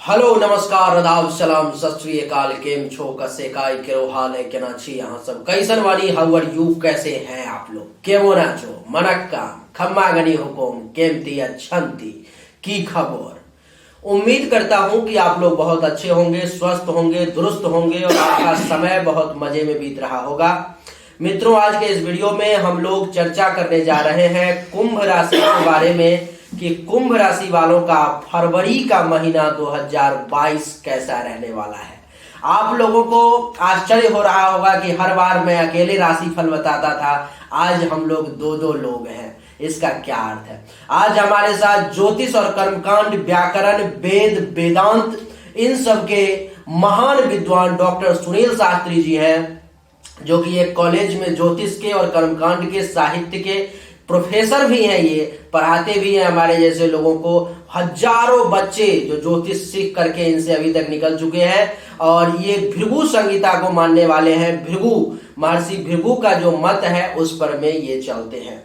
Hello नमस्कार आदाब सलाम सत श्री अकाल केम छो कसे काय केरो हाल है केना छी यहाँ सब कैसन वाली हाउ आर यू कैसे हैं आप लोग केमो ना छो मनक्का खम्मा गनी हुकुम केमती अच्छंती की खबर। उम्मीद करता हूं कि आप लोग बहुत अच्छे होंगे, स्वस्थ होंगे, दुरुस्त होंगे और आपका समय बहुत मजे में बीत रहा होगा। मित्रों, आज के इस वीडियो में हम लोग चर्चा करने जा रहे हैं कुंभ राशि के बारे में कि कुंभ राशि वालों का फरवरी का महीना 2022 कैसा रहने वाला है। आप लोगों को आश्चर्य हो रहा होगा कि हर बार मैं अकेले राशि फल बताता था, आज हम लोग दो लोग हैं। इसका क्या अर्थ है? आज हमारे साथ ज्योतिष और कर्मकांड, व्याकरण, वेद, वेदांत इन सब के महान विद्वान डॉक्टर सुनील शास्त्री जी हैं, जो कि एक कॉलेज में ज्योतिष के और कर्मकांड के साहित्य के प्रोफेसर भी हैं। ये पढ़ाते भी हैं हमारे जैसे लोगों को। हजारों बच्चे जो ज्योतिष सीख करके इनसे अभी तक निकल चुके हैं और ये भृगु संहिता को मानने वाले हैं। भृगु, महर्षि भृगु का जो मत है उस पर में ये चलते हैं।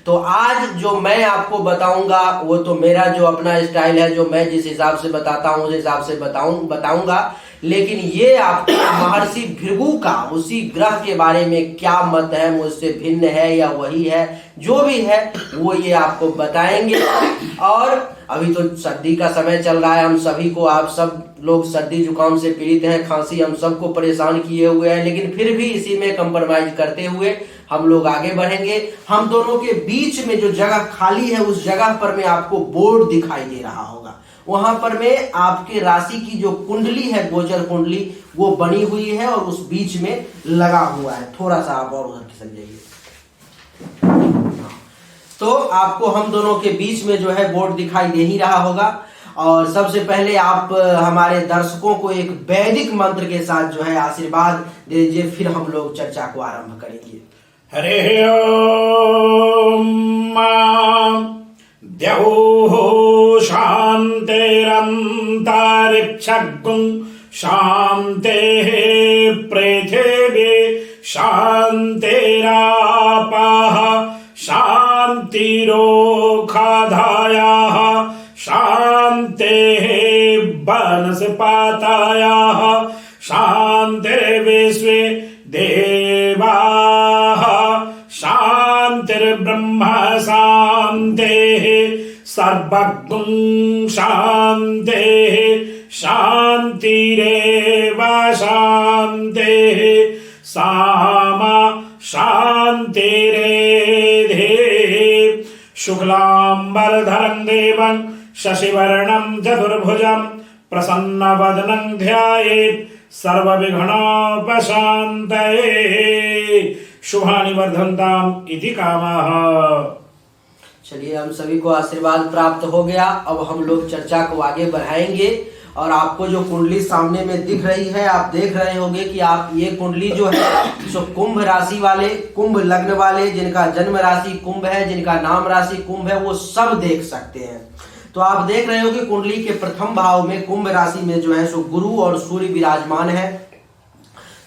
तो आज जो मैं आपको बताऊंगा वो तो मेरा जो अपना स्टाइल है, जो मैं जिस हिसाब से बताता हूं उस हिसाब से बताऊंगा, लेकिन ये आपको महर्षि भृगु का उसी ग्रह के बारे में क्या मत है, मुझसे भिन्न है या वही है, जो भी है वो ये आपको बताएंगे। और अभी तो सर्दी का समय चल रहा है, हम सभी को, आप सब लोग सर्दी जुकाम से पीड़ित हैं, खांसी हम सबको परेशान किए हुए हैं, लेकिन फिर भी इसी में कंप्रोमाइज करते हुए हम लोग आगे बढ़ेंगे। हम दोनों के बीच में जो जगह खाली है उस जगह पर में आपको बोर्ड दिखाई दे रहा होगा, वहां पर में आपके राशि की जो कुंडली है, गोचर कुंडली, वो बनी हुई है और उस बीच में लगा हुआ है। थोड़ा सा आप और उधर खिसक जाइए, तो आपको हम दोनों के बीच में जो है बोर्ड दिखाई दे ही रहा होगा। और सबसे पहले आप हमारे दर्शकों को एक वैदिक मंत्र के साथ जो है आशीर्वाद दे दीजिए, फिर हम लोग चर्चा को आरंभ करेंगे। हरे ओम द्यौः शान्तिरन्तरिक्षगुं शान्तिः पृथिवी शान्तिरापः शान्तिरोषधयः शान्तिः वनस्पतयः शान्तिर्विश्वे देवाः शान्तिर्ब्रह्म शान्तिः सर्वगुं शान्तिः शान्तिरेव शान्तिः सामा शान्तिरेधि। शुक्लाम्बरधरं देवं शशिवर्णं चतुर्भुजं प्रसन्नवदनं ध्यायेत् सर्वविघ्नोपशान्तये शुभानि वर्धन्ताम् इति कामः। चलिए, हम सभी को आशीर्वाद प्राप्त हो गया। अब हम लोग चर्चा को आगे बढ़ाएंगे। और आपको जो कुंडली सामने में दिख रही है, आप देख रहे होंगे कि आप ये कुंडली जो है सो कुंभ राशि वाले, कुंभ लग्न वाले, जिनका जन्म राशि कुंभ है, जिनका नाम राशि कुंभ है, वो सब देख सकते हैं। तो आप देख रहे हो कि कुंडली के प्रथम भाव में कुंभ राशि में जो है सो गुरु और सूर्य विराजमान है।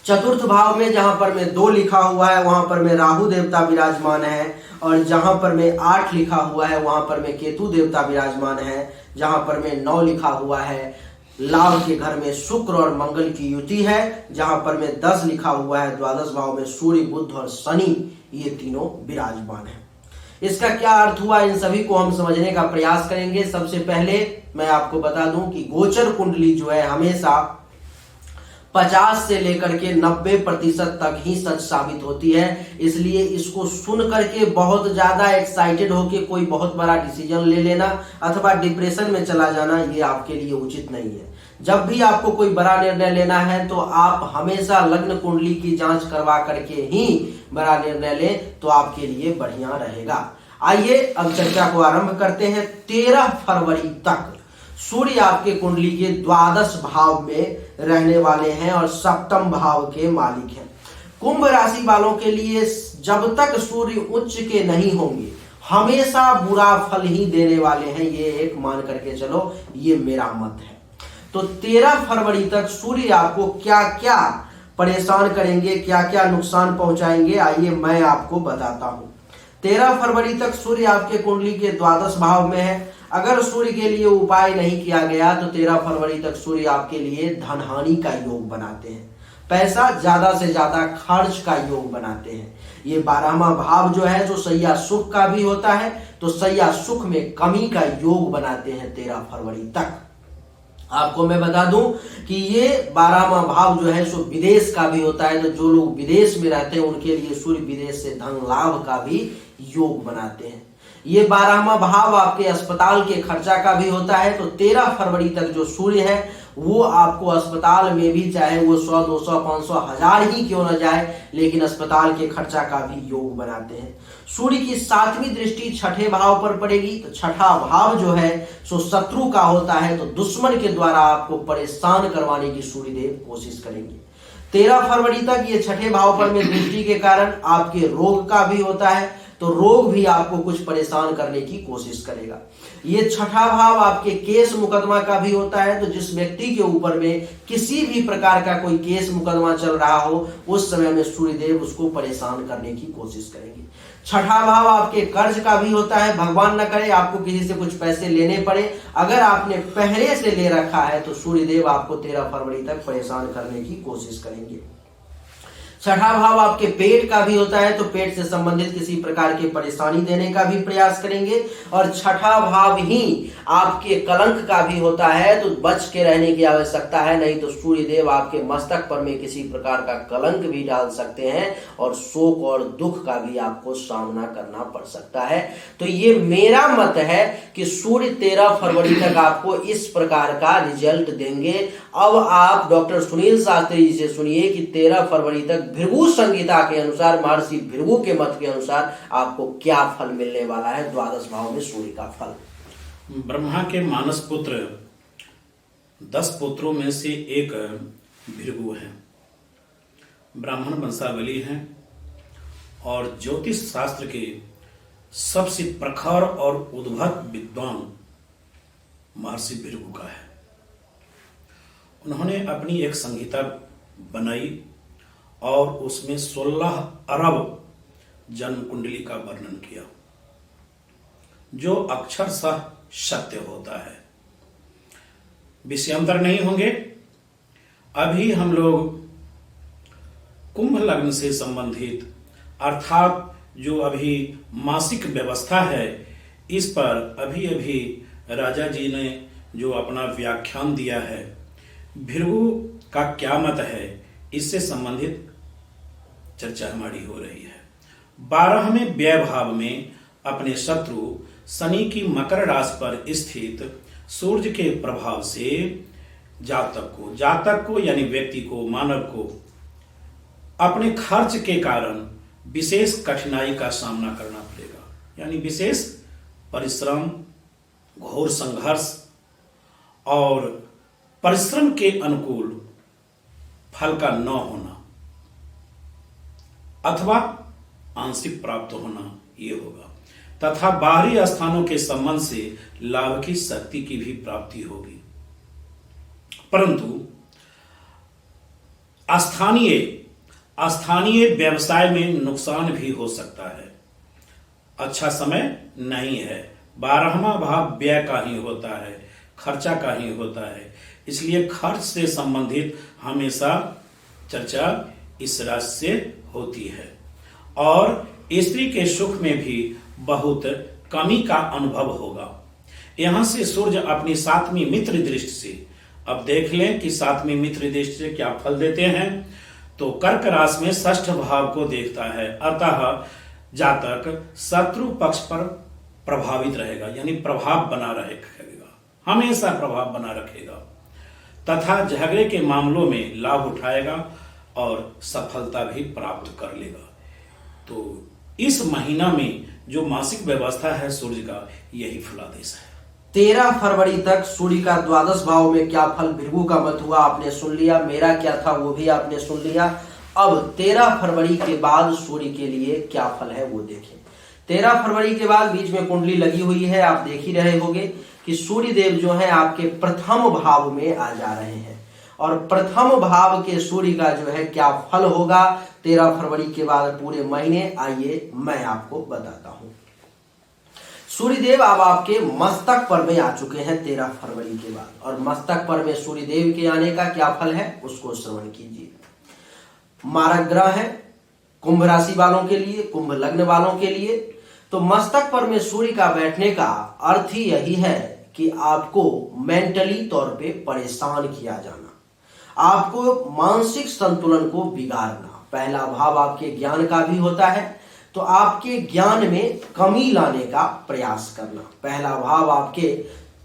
चतुर्थ भाव में जहां पर में 2 लिखा हुआ है वहां पर में राहु देवता विराजमान है, और जहां पर में 8 लिखा हुआ है वहां पर में केतु देवता विराजमान है। जहां पर में 9 लिखा हुआ है लाभ के घर में शुक्र और मंगल की युति है। जहां पर में 10 लिखा हुआ है द्वादश भाव में सूर्य, बुध और शनि, ये तीनों विराजमान है। इसका क्या अर्थ हुआ, इन सभी को हम समझने का प्रयास करेंगे। सबसे पहले मैं आपको बता दूं कि गोचर कुंडली जो है हमेशा 50 से लेकर के 90% तक ही सच साबित होती है। इसलिए इसको सुन करके बहुत ज्यादा एक्साइटेड होके कोई बहुत बड़ा डिसीजन ले लेना अथवा डिप्रेशन में चला जाना, ये आपके लिए उचित नहीं है। जब भी आपको कोई बड़ा निर्णय लेना है तो आप हमेशा लग्न कुंडली की जांच करवा करके ही बड़ा निर्णय लें, तो आपके लिए बढ़िया रहेगा। आइए अब चर्चा को आरंभ करते हैं। 13 फरवरी तक सूर्य आपके कुंडली के द्वादश भाव में रहने वाले हैं और सप्तम भाव के मालिक हैं। कुंभ राशि वालों के लिए जब तक सूर्य उच्च के नहीं होंगे हमेशा बुरा फल ही देने वाले हैं, ये एक मान करके चलो, ये मेरा मत है। तो 13 फरवरी तक सूर्य आपको क्या क्या परेशान करेंगे, क्या क्या नुकसान पहुंचाएंगे, आइए मैं आपको बताता हूं। 13 फरवरी तक सूर्य आपके कुंडली के द्वादश भाव में है। अगर सूर्य के लिए उपाय नहीं किया गया तो 13 फरवरी तक सूर्य आपके लिए धन हानि का योग बनाते हैं, पैसा ज्यादा से ज्यादा खर्च का योग बनाते हैं। ये 12वां भाव जो है जो सैया सुख का भी होता है, तो सैया सुख में कमी का योग बनाते हैं 13 फरवरी तक। आपको मैं बता दूं कि ये 12वां भाव जो है सो विदेश का भी होता है, तो जो लोग विदेश में रहते हैं उनके लिए सूर्य विदेश से धन लाभ का भी योग बनाते हैं। ये 12वां भाव आपके अस्पताल के खर्चा का भी होता है, तो 13 फरवरी तक जो सूर्य है वो आपको अस्पताल में भी, चाहे वो 100, 200, 500, 1000 ही क्यों न जाए, लेकिन अस्पताल के खर्चा का भी योग बनाते हैं। सूर्य की 7वीं दृष्टि छठे भाव पर पड़ेगी, तो छठा भाव जो है सो शत्रु का होता है, तो दुश्मन के द्वारा आपको परेशान करवाने की सूर्यदेव कोशिश करेंगे। 13 फरवरी तक ये छठे भाव पर में दृष्टि के कारण आपके रोग का भी होता है, तो रोग भी आपको कुछ परेशान करने की कोशिश करेगा। ये छठा भाव आपके केस मुकदमा का भी होता है, तो जिस व्यक्ति के ऊपर में किसी भी प्रकार का कोई केस मुकदमा चल रहा हो उस समय में सूर्यदेव उसको परेशान करने की कोशिश करेंगे। छठा भाव आपके कर्ज का भी होता है, भगवान न करे आपको किसी से कुछ पैसे लेने पड़े, अगर आपने पहले से ले रखा है तो सूर्यदेव आपको 13 फरवरी तक परेशान करने की कोशिश करेंगे। छठा भाव आपके पेट का भी होता है, तो पेट से संबंधित किसी प्रकार की परेशानी देने का भी प्रयास करेंगे। और छठा भाव ही आपके कलंक का भी होता है, तो बच के रहने की आवश्यकता है, नहीं तो सूर्यदेव आपके मस्तक पर में किसी प्रकार का कलंक भी डाल सकते हैं और शोक और दुख का भी आपको सामना करना पड़ सकता है। तो ये मेरा मत है कि सूर्य 13 फरवरी तक आपको इस प्रकार का रिजल्ट देंगे। अब आप डॉक्टर सुनील शास्त्री जी से सुनिए कि 13 फरवरी तक भृगु संहिता के अनुसार, महर्षि भृगु के मत के अनुसार आपको क्या फल मिलने वाला है द्वादश भाव में सूर्य का फल। ब्रह्मा के मानस पुत्र 10 पुत्रों में से एक भृगु है, ब्राह्मण वंशावली है और ज्योतिष शास्त्र के सबसे प्रखर और उद्भट विद्वान महर्षि भृगु का है। उन्होंने अपनी एक संहिता बनाई और उसमें 16 अरब जन्म कुंडली का वर्णन किया, जो अक्षरशः सत्य होता है, विषयांतर नहीं होंगे। अभी हम लोग कुंभ लग्न से संबंधित अर्थात जो अभी मासिक व्यवस्था है, इस पर अभी अभी राजा जी ने जो अपना व्याख्यान दिया है, भृगु का क्या मत है, इससे संबंधित चर्चा हमारी हो रही है। 12वें व्यय भाव में अपने शत्रु शनि की मकर राशि पर स्थित सूर्य के प्रभाव से जातक को यानी व्यक्ति को, मानव को अपने खर्च के कारण विशेष कठिनाई का सामना करना पड़ेगा, यानी विशेष परिश्रम, घोर संघर्ष और परिश्रम के अनुकूल फल का न होना अथवा आंशिक प्राप्त होना ये होगा, तथा बाहरी स्थानों के संबंध से लाभ की शक्ति की भी प्राप्ति होगी। परंतु स्थानीय व्यवसाय में नुकसान भी हो सकता है। अच्छा समय नहीं है। 12वां भाव व्यय का ही होता है, खर्चा का ही होता है, इसलिए खर्च से संबंधित हमेशा चर्चा इस राशि से होती है। और स्त्री के सुख में भी बहुत कमी का अनुभव होगा। यहां से सूर्य अपनी 7वीं मित्र दृष्टि से, अब देख लें कि 7वीं मित्र दृष्टि से क्या फल देते हैं, तो कर्क राशि में 6ठ भाव को देखता है, अतः जातक शत्रु पक्ष पर प्रभावित रहेगा, यानी प्रभाव बना रहेगा, हमेशा प्रभाव बना रखेगा, तथा झगड़े के मामलों में लाभ उठाएगा और सफलता भी प्राप्त कर लेगा। तो इस महीना में जो मासिक व्यवस्था है सूर्य का, यही फलादेश है। 13 फरवरी तक सूर्य का द्वादश भाव में क्या फल भृगु का मत हुआ आपने सुन लिया, मेरा क्या था वो भी आपने सुन लिया। अब 13 फरवरी के बाद सूर्य के लिए क्या फल है वो देखें। 13 फरवरी के बाद बीच में कुंडली लगी हुई है, आप देख ही रहे होंगे कि सूर्य देव जो है आपके प्रथम भाव में आ जा रहे हैं, और प्रथम भाव के सूर्य का जो है क्या फल होगा 13 फरवरी के बाद पूरे महीने, आइए मैं आपको बताता हूं। सूर्यदेव अब आपके मस्तक पर में आ चुके हैं 13 फरवरी के बाद, और मस्तक पर में सूर्यदेव के आने का क्या फल है उसको श्रवण कीजिए। मारक ग्रह है कुंभ राशि वालों के लिए, कुंभ लग्न वालों के लिए। तो मस्तक पर में सूर्य का बैठने का अर्थ ही यही है कि आपको मेंटली तौर पे परेशान किया जाना, आपको मानसिक संतुलन को बिगाड़ना। पहला भाव आपके ज्ञान का भी होता है, तो आपके ज्ञान में कमी लाने का प्रयास करना। पहला भाव आपके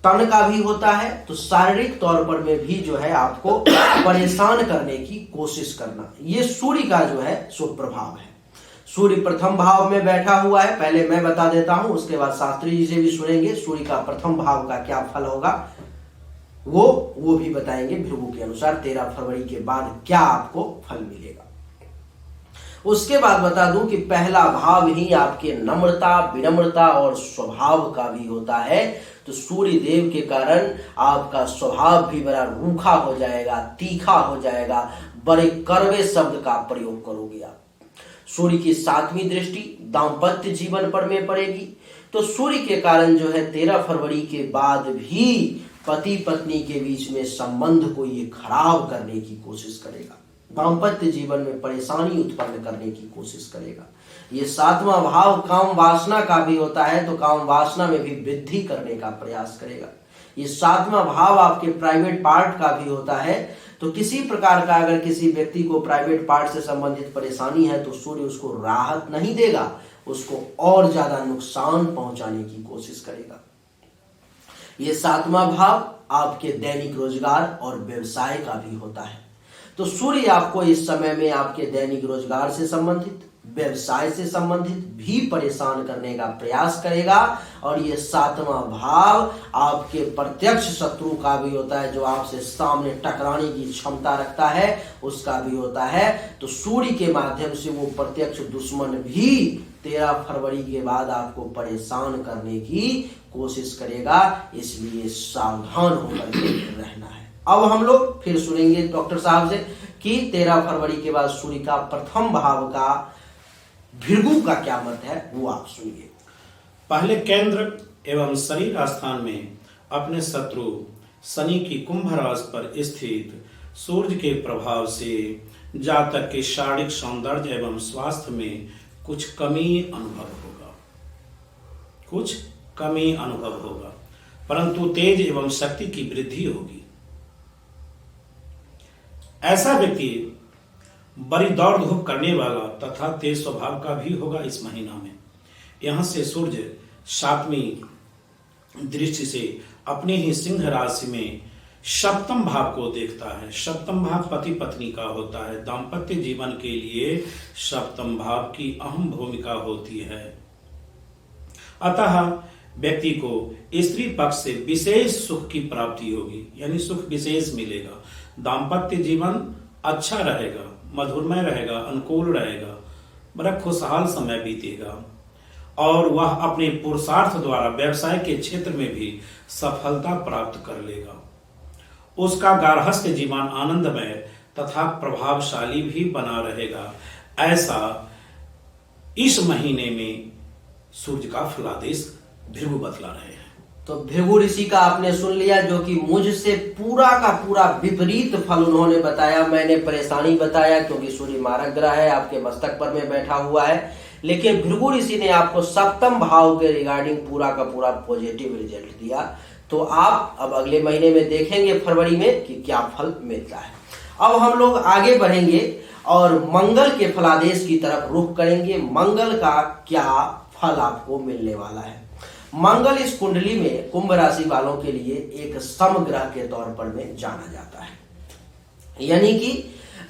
तन का भी होता है, तो शारीरिक तौर पर में भी जो है आपको परेशान करने की कोशिश करना। ये सूर्य का जो है सो प्रभाव है। सूर्य प्रथम भाव में बैठा हुआ है, पहले मैं बता देता हूं, उसके बाद शास्त्री जी से भी सुनेंगे सूर्य का प्रथम भाव का क्या फल होगा, वो भी बताएंगे भृगु के अनुसार 13 फरवरी के बाद क्या आपको फल मिलेगा। उसके बाद बता दूं कि पहला भाव ही आपके नम्रता, विनम्रता और स्वभाव का भी होता है। तो सूर्य देव के कारण आपका स्वभाव भी बड़ा रूखा हो जाएगा, तीखा हो जाएगा, बड़े कड़वे शब्द का प्रयोग करोगे आप। सूर्य की 7वीं दृष्टि दाम्पत्य जीवन पर में पड़ेगी, तो सूर्य के कारण जो है 13 फरवरी के बाद भी पति पत्नी के बीच में संबंध को ये खराब करने की कोशिश करेगा, दाम्पत्य जीवन में परेशानी उत्पन्न करने की कोशिश करेगा। ये 7वां भाव काम वासना का भी होता है, तो काम वासना में भी वृद्धि करने का प्रयास करेगा। ये 7वां भाव आपके प्राइवेट पार्ट का भी होता है, तो किसी प्रकार का अगर किसी व्यक्ति को प्राइवेट पार्ट से संबंधित परेशानी है तो सूर्य उसको राहत नहीं देगा, उसको और ज्यादा नुकसान पहुंचाने की कोशिश करेगा। ये 7वां भाव आपके दैनिक रोजगार और व्यवसाय का भी होता है, तो सूर्य आपको इस समय में आपके दैनिक रोजगार से संबंधित, व्यवसाय से संबंधित भी परेशान करने का प्रयास करेगा। और ये 7वां भाव आपके प्रत्यक्ष शत्रु का भी होता है, जो आपसे सामने टकराने की क्षमता रखता है, उसका भी होता है। तो सूर्य के माध्यम से वो प्रत्यक्ष दुश्मन भी 13 फरवरी के बाद आपको परेशान करने की कोशिश करेगा, इसलिए सावधान होकर के रहना है। अब हम लोग फिर सुनेंगे डॉक्टर साहब से कि 13 फरवरी के बाद सूर्य का प्रथम भाव का भृगु का क्या मत है, वो आप सुनिए। पहले केंद्र एवं शरीर स्थान में अपने शत्रु शनि की कुंभ राशि पर स्थित सूर्य के प्रभाव से जातक के शारीरिक सौंदर्य एवं स्वास्थ्य में कुछ कमी अनुभव होगा, परंतु तेज एवं शक्ति की वृद्धि होगी। ऐसा व्यक्ति बड़ी दौड़ धूप करने वाला तथा तेज स्वभाव का भी होगा इस महीना में। यहां से सूर्य 7वीं दृष्टि से अपने ही सिंह राशि में सप्तम भाव को देखता है। सप्तम भाव पति पत्नी का होता है, दाम्पत्य जीवन के लिए सप्तम भाव की अहम भूमिका होती है। अतः व्यक्ति को स्त्री पक्ष से विशेष सुख की प्राप्ति होगी, यानी सुख विशेष मिलेगा। दाम्पत्य जीवन अच्छा रहेगा, मधुरमय रहेगा, अनुकूल रहेगा, बड़ा खुशहाल समय बीतेगा और वह अपने पुरुषार्थ द्वारा व्यवसाय के क्षेत्र में भी सफलता प्राप्त कर लेगा। उसका गार्हस्थ्य जीवन आनंदमय तथा प्रभावशाली भी बना रहेगा। ऐसा इस महीने में सूर्य का फलादेश भृगु बतला रहे हैं। तो भृगु ऋषि का आपने सुन लिया, जो कि मुझसे पूरा का पूरा विपरीत फल उन्होंने बताया। मैंने परेशानी बताया क्योंकि सूर्य मारक ग्रह है, आपके मस्तक पर में बैठा हुआ है, लेकिन भृगु ऋषि ने आपको सप्तम भाव के रिगार्डिंग पूरा का पूरा पॉजिटिव रिजल्ट दिया। तो आप अब अगले महीने में देखेंगे फरवरी में कि क्या फल मिलता है। अब हम लोग आगे बढ़ेंगे और मंगल के फलादेश की तरफ रुख करेंगे। मंगल का क्या फल आपको मिलने वाला है। मंगल इस कुंडली में कुंभ राशि वालों के लिए एक समग्रह के तौर पर में जाना जाता है, यानी कि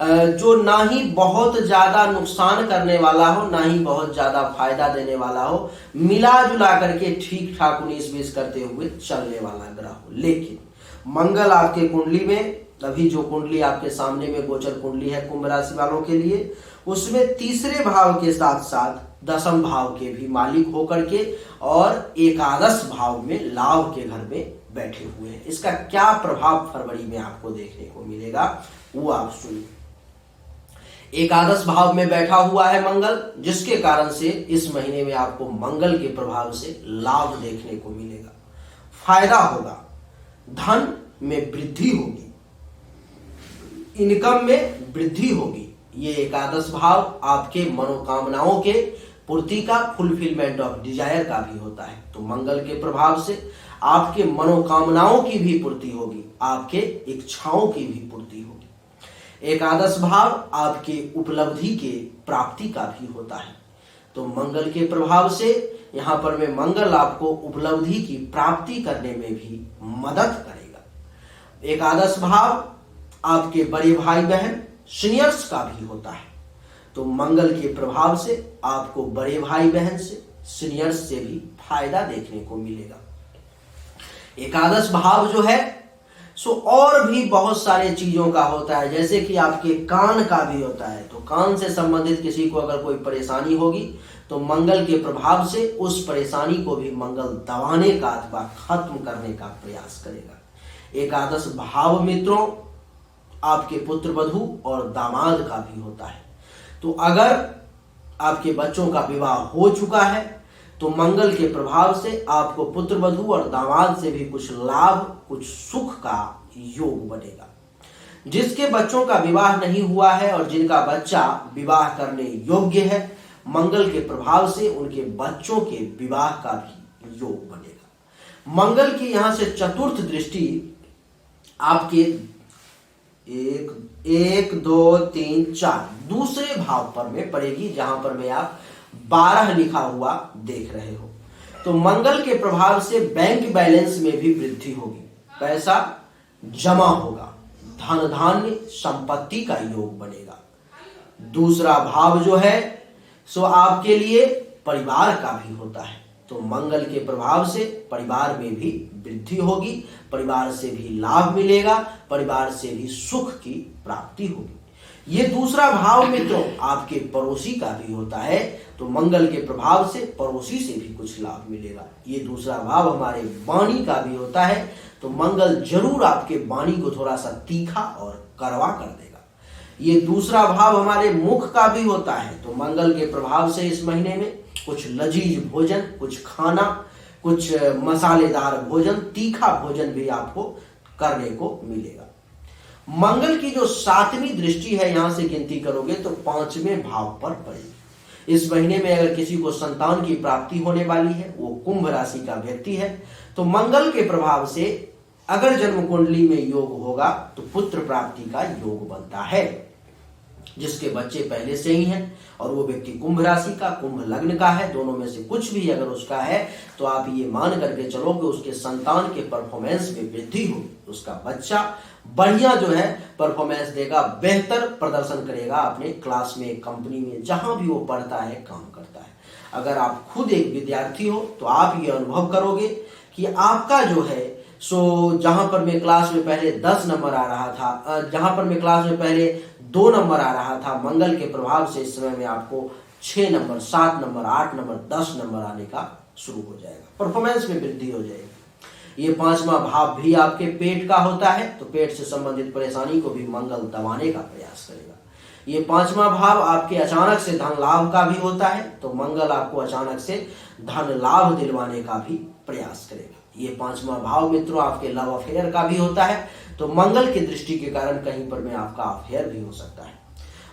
जो ना ही बहुत ज्यादा नुकसान करने वाला हो, ना ही बहुत ज्यादा फायदा देने वाला हो, मिला जुला करके ठीक ठाक 19-20 करते हुए चलने वाला ग्रह हो। लेकिन मंगल आपके कुंडली में, अभी जो कुंडली आपके सामने में गोचर कुंडली है कुंभ राशि वालों के लिए, उसमें तीसरे भाव के साथ साथ दशम भाव के भी मालिक होकर के और एकादश भाव में लाभ के घर में बैठे हुए हैं। इसका क्या प्रभाव फरवरी में आपको देखने को मिलेगा वो आप सुनिए। एकादश भाव में बैठा हुआ है मंगल, जिसके कारण से इस महीने में आपको मंगल के प्रभाव से लाभ देखने को मिलेगा, फायदा होगा, धन में वृद्धि होगी, इनकम में वृद्धि होगी। ये एकादश भाव आपके मनोकामनाओं के पूर्ति का, फुलफिलमेंट ऑफ डिजायर का भी होता है। तो मंगल के प्रभाव से आपके मनोकामनाओं की भी पूर्ति होगी, आपके इच्छाओं की भी पूर्ति होगी। एकादश भाव आपके उपलब्धि के प्राप्ति का भी होता है। तो मंगल के प्रभाव से यहाँ पर में मंगल आपको उपलब्धि की प्राप्ति करने में भी मदद करेगा। एकादश भाव आपके बड़े भाई बहन सीनियर्स का भी होता है। तो मंगल के प्रभाव से आपको बड़े भाई बहन से, सीनियर्स से भी फायदा देखने को मिलेगा। एकादश भाव जो है सो और भी बहुत सारे चीजों का होता है, जैसे कि आपके कान का भी होता है। तो कान से संबंधित किसी को अगर कोई परेशानी होगी तो मंगल के प्रभाव से उस परेशानी को भी मंगल दबाने का अथवा खत्म करने का प्रयास करेगा। एकादश भाव मित्रों आपके पुत्र वधू और दामाद का भी होता है। तो अगर आपके बच्चों का विवाह हो चुका है तो मंगल के प्रभाव से आपको पुत्र वधू और दामाद से भी कुछ लाभ, कुछ सुख का योग बनेगा। जिसके बच्चों का विवाह नहीं हुआ है और जिनका बच्चा विवाह करने योग्य है, मंगल के प्रभाव से उनके बच्चों के विवाह का भी योग बनेगा। मंगल की यहां से चतुर्थ दृष्टि आपके 1 2 3 4 दूसरे भाव पर में पड़ेगी, जहां पर में आप 12 लिखा हुआ देख रहे हो। तो मंगल के प्रभाव से बैंक बैलेंस में भी वृद्धि होगी, पैसा जमा होगा, धन धान्य संपत्ति का योग बनेगा। दूसरा भाव जो है सो आपके लिए परिवार का भी होता है। तो मंगल के प्रभाव से परिवार में भी वृद्धि होगी, परिवार से भी लाभ मिलेगा, परिवार से भी सुख की प्राप्ति होगी। ये दूसरा भाव मित्रों आपके पड़ोसी का भी होता है। तो मंगल के प्रभाव से पड़ोसी से भी कुछ लाभ मिलेगा। ये दूसरा भाव हमारे वाणी का भी होता है। तो मंगल जरूर आपके वाणी को थोड़ा सा तीखा और कड़वा कर देगा। ये दूसरा भाव हमारे मुख का भी होता है। तो मंगल के प्रभाव से इस महीने में कुछ लजीज भोजन, कुछ खाना, कुछ मसालेदार भोजन, तीखा भोजन भी आपको करने को मिलेगा। मंगल की जो 7वीं दृष्टि है, यहां से गिनती करोगे तो 5वें भाव पर पड़ेगी। इस महीने में अगर किसी को संतान की प्राप्ति होने वाली है, वो कुंभ राशि का व्यक्ति है, तो मंगल के प्रभाव से अगर जन्म कुंडली में योग होगा तो पुत्र प्राप्ति का योग बनता है। जिसके बच्चे पहले से ही हैं और वो व्यक्ति कुंभ राशि का, कुंभ लग्न का है, दोनों में से कुछ भी अगर उसका है तो आप ये मान करके चलो कि उसके संतान के परफॉर्मेंस में वृद्धि होगी। उसका बच्चा बढ़िया जो है परफॉर्मेंस देगा, बेहतर प्रदर्शन करेगा अपने क्लास में, कंपनी में, जहां भी वो पढ़ता है, काम करता है। अगर आप खुद एक विद्यार्थी हो तो आप ये अनुभव करोगे कि आपका जो है सो जहां पर मैं क्लास में पहले 10 नंबर आ रहा था, जहां पर मैं क्लास में पहले 2 नंबर आ रहा था, मंगल के प्रभाव से इस समय में आपको 6 नंबर, 7 नंबर, 8 नंबर, 10 नंबर आने का शुरू हो जाएगा, परफॉर्मेंस में वृद्धि हो जाएगी। ये 5वां भाव भी आपके पेट का होता है। तो पेट से संबंधित परेशानी को भी मंगल दबाने का प्रयास करेगा। ये 5वां भाव आपके अचानक से धन लाभ का भी होता है। तो मंगल आपको अचानक से धन लाभ दिलवाने का भी प्रयास करेगा। ये 5वां भाव मित्रों आपके लव अफेयर का भी होता है। तो मंगल की दृष्टि के कारण कहीं पर में आपका अफेयर भी हो सकता है।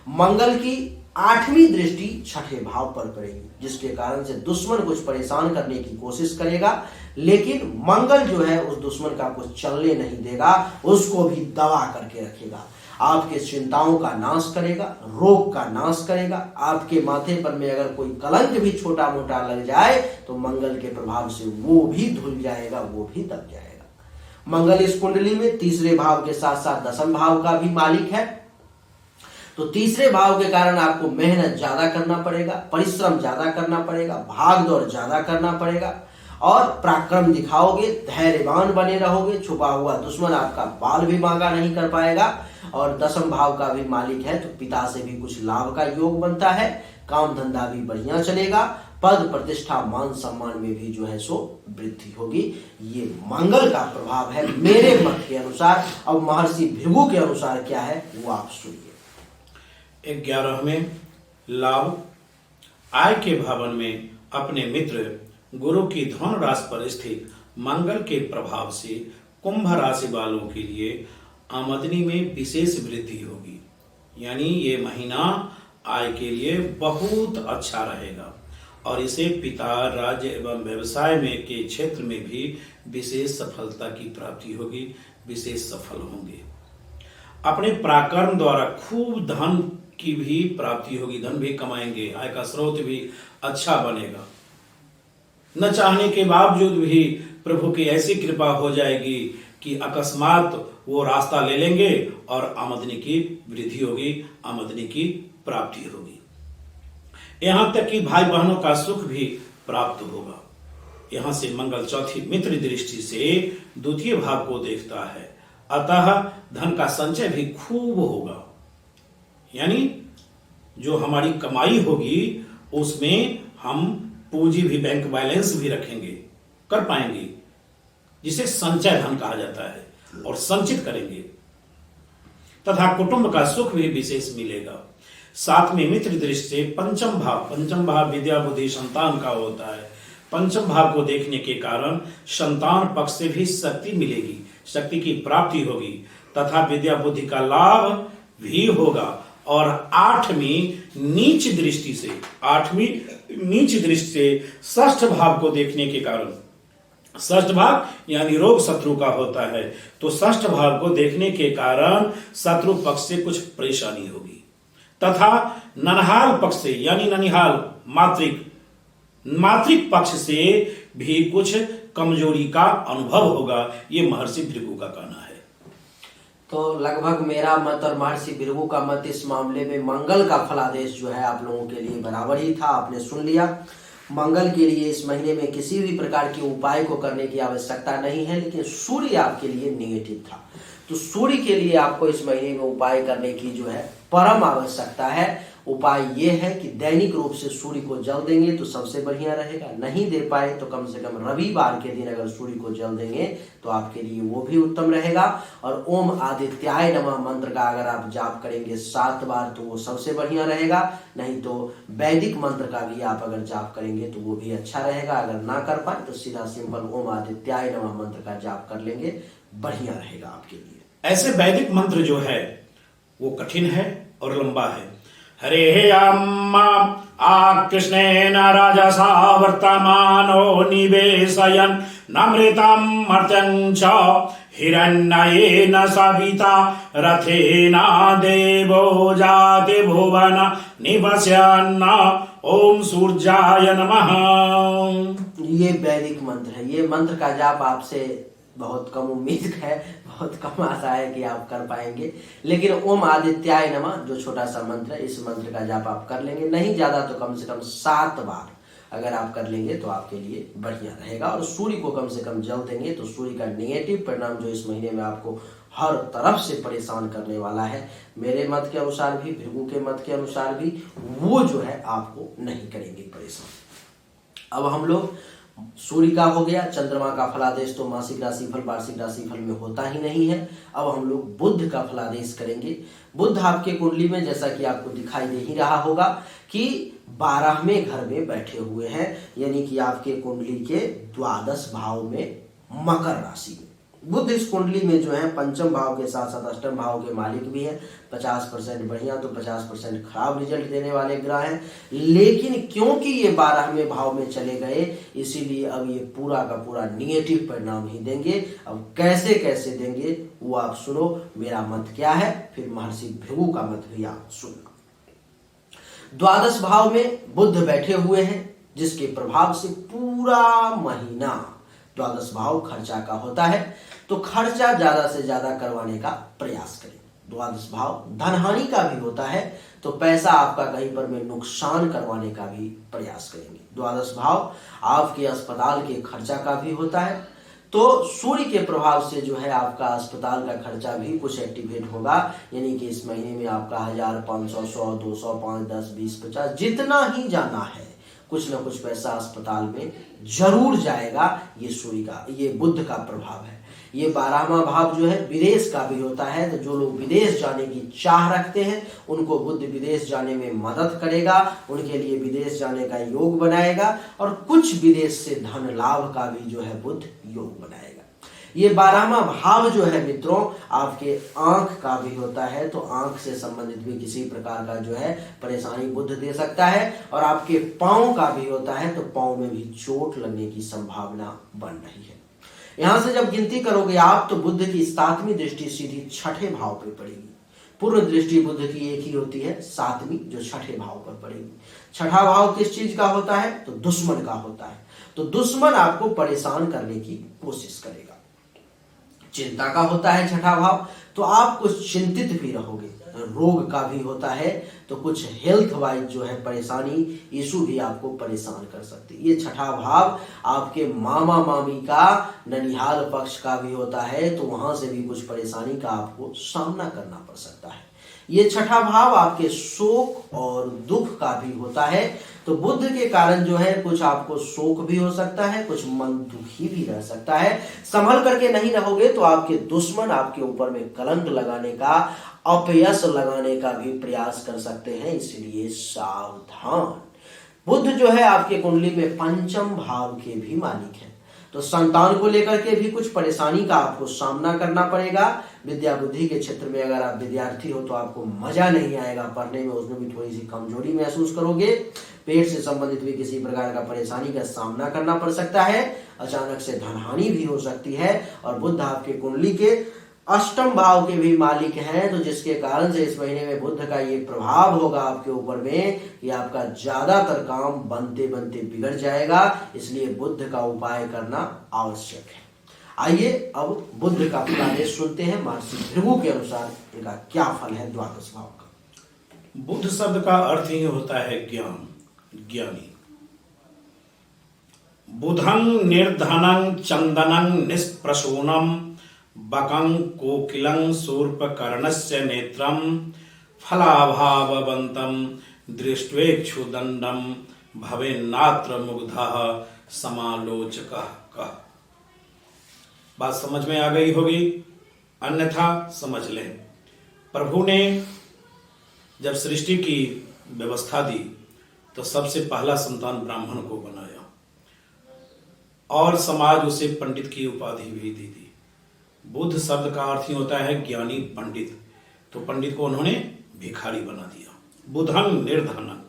मंगल की 8वीं दृष्टि 6ठे भाव पर पड़ेगी, जिसके कारण से दुश्मन कुछ परेशान करने की कोशिश करेगा, लेकिन मंगल जो है उस दुश्मन का कुछ चलने नहीं देगा, उसको भी दबा करके रखेगा। आपके चिंताओं का नाश करेगा, रोग का नाश करेगा। आपके माथे पर में अगर कोई कलंक भी छोटा मोटा लग जाए तो मंगल के प्रभाव से वो भी धुल जाएगा, वो भी दब जाएगा। मंगल इस कुंडली में 3रे भाव के साथ साथ 10वें भाव का भी मालिक है। तो 3रे भाव के कारण आपको मेहनत ज्यादा करना पड़ेगा, परिश्रम ज्यादा करना पड़ेगा, भाग दौड़ ज्यादा करना पड़ेगा और पराक्रम दिखाओगे, धैर्यवान बने रहोगे। छुपा हुआ दुश्मन आपका बाल भी बांका नहीं कर पाएगा। और 10वें भाव का भी मालिक है, तो पिता से भी कुछ लाभ का योग बनता है। काम धंधा भी बढ़िया चलेगा, पद प्रतिष्ठा मान सम्मान में भी जो है सो वृद्धि होगी। ये मंगल का प्रभाव है मेरे मत के अनुसार। अब महर्षि भृगु के अनुसार क्या है वो आप सुनिए। 11वें लाभ, आय के भवन में अपने मित्र गुरु की धन राशि पर स्थित मंगल के प्रभाव से कुंभ राशि वालों के लिए आमदनी में विशेष वृद्धि होगी। यानी ये महीना आय के लिए बहुत अच्छा रहेगा और इसे पिता, राज्य एवं व्यवसाय में के क्षेत्र में भी विशेष सफलता की प्राप्ति होगी, विशेष सफल होंगे। अपने पराक्रम द्वारा खूब धन की भी प्राप्ति होगी, धन भी कमाएंगे, आय का स्रोत भी अच्छा बनेगा। न चाहने के बावजूद भी प्रभु की ऐसी कृपा हो जाएगी कि अकस्मात वो रास्ता ले लेंगे और आमदनी की वृद्धि होगी, आमदनी की प्राप्ति होगी। यहां तक कि भाई बहनों का सुख भी प्राप्त होगा। यहां से मंगल चौथी मित्र दृष्टि से द्वितीय भाव को देखता है, अतः धन का संचय भी खूब होगा। यानी जो हमारी कमाई होगी उसमें हम पूंजी भी, बैंक बैलेंस भी रखेंगे, कर पाएंगे, जिसे संचय धन कहा जाता है, और संचित करेंगे तथा कुटुंब का सुख भी विशेष मिलेगा। साथ में मित्र दृष्टि से पंचम भाव विद्या बुद्धि संतान का होता है। पंचम भाव को देखने के कारण संतान पक्ष से भी शक्ति मिलेगी, शक्ति की प्राप्ति होगी तथा विद्या बुद्धि का लाभ भी होगा। और आठवीं नीच दृष्टि से षष्ठ भाव को देखने के कारण, षष्ठ भाव यानी रोग शत्रु का होता है, तो षष्ठ भाव को देखने के कारण शत्रु पक्ष से कुछ परेशानी होगी तथा ननहाल पक्ष से यानी ननिहाल मातृक पक्ष से भी कुछ कमजोरी का अनुभव होगा। ये महर्षि भृगु का कहना है। तो लगभग मेरा मत और महर्षि भृगु का मत इस मामले में मंगल का फलादेश जो है आप लोगों के लिए बराबर ही था। आपने सुन लिया। मंगल के लिए इस महीने में किसी भी प्रकार के उपाय को करने की आवश्यकता नहीं है, लेकिन सूर्य आपके लिए निगेटिव था। तो सूर्य के लिए आपको इस महीने में उपाय करने की जो है परम आवश्यकता है। उपाय ये है कि दैनिक रूप से सूर्य को जल देंगे तो सबसे बढ़िया रहेगा। नहीं दे पाए तो कम से कम रविवार के दिन अगर सूर्य को जल देंगे तो आपके लिए वो भी उत्तम रहेगा। और ओम आदित्याय नमः मंत्र का अगर आप जाप करेंगे 7 बार तो वो सबसे बढ़िया रहेगा। नहीं तो वैदिक मंत्र का भी आप अगर जाप करेंगे तो वो भी अच्छा रहेगा। अगर ना कर पाए तो सीधा सिंपल ओम आदित्याय नमः मंत्र का जाप कर लेंगे, बढ़िया रहेगा आपके लिए। ऐसे वैदिक मंत्र जो है वो कठिन है और लंबा है। हरे कृष्णेन राजसा वर्तमानो निवेशयन् नमृतं मर्त्यं च हिरण्येन सविता रथेन देवो जाति भुवन निवस्यन् ओम सूर्याय नमः। ये वैदिक मंत्र है। ये मंत्र का जाप आपसे बहुत कम उम्मीद है, बहुत कम आशा है कि आप कर पाएंगे, लेकिन ओम आदित्याय नमः जो छोटा सा मंत्र है, इस मंत्र का जाप आप कर लेंगे। नहीं ज्यादा तो कम से कम 7 बार अगर आप कर लेंगे तो आपके लिए बढ़िया रहेगा। और सूर्य को कम से कम जल देंगे तो सूर्य का नेगेटिव परिणाम जो इस महीने में आपको हर तरफ से परेशान करने वाला है, मेरे मत के अनुसार भी, भृगु के मत के अनुसार भी, वो जो है आपको नहीं करेंगे परेशान। अब हम लोग सूर्य का हो गया, चंद्रमा का फलादेश तो मासिक राशिफल वार्षिक राशिफल में होता ही नहीं है। अब हम लोग बुध का फलादेश करेंगे। बुध आपके कुंडली में जैसा कि आपको दिखाई दे ही रहा होगा कि 12वें घर में बैठे हुए हैं, यानी कि आपके कुंडली के 12 भाव में मकर राशि में। बुध इस कुंडली में जो है पंचम भाव के साथ साथ अष्टम भाव के मालिक भी है। 50% बढ़िया तो 50% खराब रिजल्ट देने वाले ग्रह हैं, लेकिन क्योंकि ये 12वें भाव में चले गए इसीलिए अब ये पूरा का पूरा निगेटिव परिणाम ही देंगे। अब कैसे कैसे देंगे वो आप सुनो, मेरा मत क्या है, फिर महर्षि भृगु का मत भी आप सुनना। 12 भाव में बुध बैठे हुए हैं, जिसके प्रभाव से पूरा महीना 12 भाव खर्चा का होता है, तो खर्चा ज्यादा से ज्यादा करवाने का प्रयास करें। 12 भाव धनहानि का भी होता है, तो पैसा आपका कहीं पर में नुकसान करवाने का भी प्रयास करेंगे। 12 भाव आपके अस्पताल के खर्चा का भी होता है, तो सूर्य के प्रभाव से जो है आपका अस्पताल का खर्चा भी कुछ एक्टिवेट होगा। यानी कि इस महीने में आपका 1000, 500, 100, 200, 5, 10, 20, 50 जितना ही जाना है, कुछ ना कुछ पैसा अस्पताल में जरूर जाएगा। ये सूर्य का, ये बुध का प्रभाव है। ये 12वां भाव जो है विदेश का भी होता है। तो जो लोग विदेश जाने की चाह रखते हैं उनको बुध विदेश जाने में मदद करेगा, उनके लिए विदेश जाने का योग बनाएगा और कुछ विदेश से धन लाभ का भी जो है बुध योग बनाएगा। ये 12वां भाव जो है मित्रों आपके आंख का भी होता है, तो आंख से संबंधित भी किसी प्रकार का जो है परेशानी बुध दे सकता है। और आपके पांव का भी होता है, तो पांव में भी चोट लगने की संभावना बन रही है। यहां से जब गिनती करोगे आप तो बुध की 7वीं दृष्टि सीधी छठे भाव पे पड़ेगी। पूर्व दृष्टि बुध की एक ही होती है 7वीं, जो छठे भाव पर पड़ेगी। छठा भाव किस चीज का होता है? तो दुश्मन का होता है। तो दुश्मन आपको परेशान करने की कोशिश करेगा। चिंता का होता है छठा भाव, तो आप कुछ चिंतित भी रहोगे। रोग का भी होता है, तो कुछ हेल्थ वाइज जो है परेशानी इशू भी आपको परेशान कर सकती है। ये छठा भाव आपके मामा मामी का ननिहाल पक्ष का भी होता है, तो वहां से भी कुछ परेशानी का आपको सामना करना पड़ सकता है। ये छठा भाव आपके शोक और दुख का भी होता है, तो बुध के कारण जो है कुछ आपको शोक भी हो सकता है, कुछ मन दुखी भी रह सकता है। संभल करके नहीं रहोगे तो आपके दुश्मन आपके ऊपर में कलंक लगाने का, अपयश लगाने का भी प्रयास कर सकते हैं, इसलिए सावधान। बुध जो है आपके कुंडली में 5म भाव के भी मालिक है, तो संतान को लेकर के भी कुछ परेशानी का आपको सामना करना पड़ेगा। विद्या बुद्धि के क्षेत्र में अगर आप विद्यार्थी हो तो आपको मजा नहीं आएगा पढ़ने में, उसमें भी थोड़ी सी कमजोरी महसूस करोगे। पेट से संबंधित भी किसी प्रकार का परेशानी का सामना करना पड़ सकता है। अचानक से धनहानि भी हो सकती है। और बुध आपके कुंडली के 8म भाव के भी मालिक हैं, तो जिसके कारण से इस महीने में बुध का ये प्रभाव होगा आपके ऊपर में कि आपका ज्यादातर काम बनते बनते बिगड़ जाएगा, इसलिए बुध का उपाय करना आवश्यक है। आइए अब बुध का फलादेश सुनते हैं। महर्षि भृगु के अनुसार इनका क्या फल है द्वादश भाव का। बुध शब्द का अर्थ ही होता है ज्ञान, ज्ञानी। बुधं निर्धनं चंदनं निष्प्रसूनं बकं कोकिलं शूर्पकर्णस्य नेत्रं फलाभाववन्तं दृष्ट्वेक्षुदण्डं भवेन्नात्र मुग्धः समालोचकः कः। बात समझ में आ गई होगी, अन्यथा समझ लें। प्रभु ने जब सृष्टि की व्यवस्था दी तो सबसे पहला संतान ब्राह्मण को बनाया और समाज उसे पंडित की उपाधि भी दी थी। बुध शब्द का अर्थ ही होता है ज्ञानी, पंडित, तो पंडित को उन्होंने भिखारी बना दिया। बुधं निर्धनं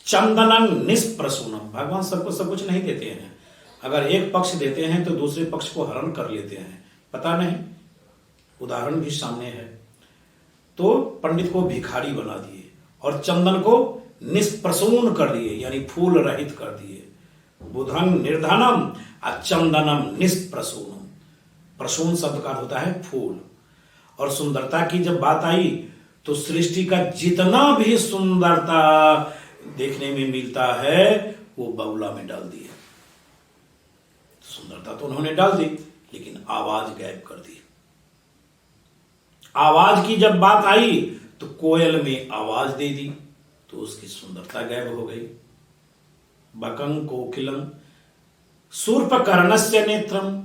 चंदनं निष्प्रसूनं, भगवान सबको सब कुछ नहीं देते हैं। अगर एक पक्ष देते हैं तो दूसरे पक्ष को हरण कर लेते हैं, पता नहीं, उदाहरण भी सामने है। तो पंडित को भिखारी बना दिए और चंदन को निष्प्रसून कर दिए, यानी फूल रहित कर दिए। बुधं निर्धनम और चंदनम निष्प्रसूनम। प्रसून शब्द का होता है फूल। और सुंदरता की जब बात आई तो सृष्टि का जितना भी सुंदरता देखने में मिलता है वो बउला में डाल दिया। सुंदरता तो उन्होंने डाल दी, लेकिन आवाज गायब कर दी। आवाज की जब बात आई तो कोयल में आवाज दे दी, तो उसकी सुंदरता गायब हो गई। बकं कोकिलं शूर्पकर्णस्य नेत्रम।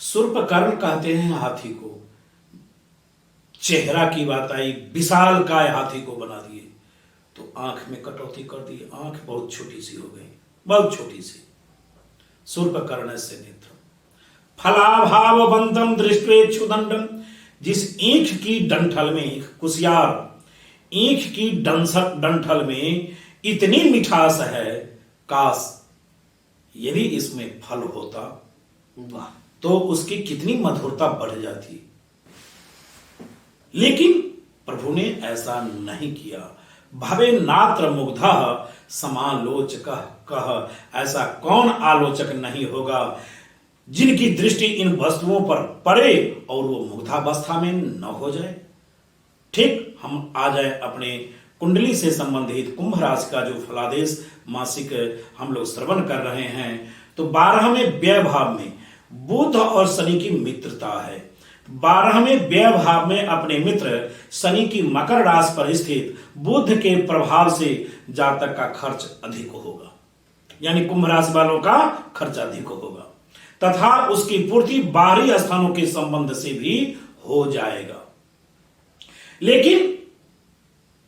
शूर्पकर्ण कहते हैं हाथी को। चेहरा की बात आई, विशाल काय हाथी को बना दिए, तो आंख में कटौती कर दी, आंख बहुत छोटी सी हो गई, बहुत छोटी सी। शूर्पकर्णस्य नेत्रम फलाभाववन्तं दृष्ट्वेक्षुदण्डं। जिस ईंख की डंठल में, कुसियार ईंख की डंठल में इतनी मिठास है, काश यदि इसमें फल होता तो उसकी कितनी मधुरता बढ़ जाती। लेकिन प्रभु ने ऐसा नहीं किया। भवे नात्र मुग्धः समालोचकः कः। ऐसा कौन आलोचक नहीं होगा जिनकी दृष्टि इन वस्तुओं पर पड़े और वो मुग्धावस्था में न हो जाए। ठीक हम आ जाए अपने कुंडली से संबंधित कुंभ राशि का जो फलादेश मासिक हम लोग श्रवण कर रहे हैं, तो 12वें व्यय भाव में बुध और शनि की मित्रता है। 12वें व्यय भाव में अपने मित्र शनि की मकर राशि पर स्थित बुध के प्रभाव से जातक का खर्च अधिक होगा, यानी कुंभ राशि वालों का खर्च अधिक होगा। तथा उसकी पूर्ति बाहरी स्थानों के संबंध से भी हो जाएगा। लेकिन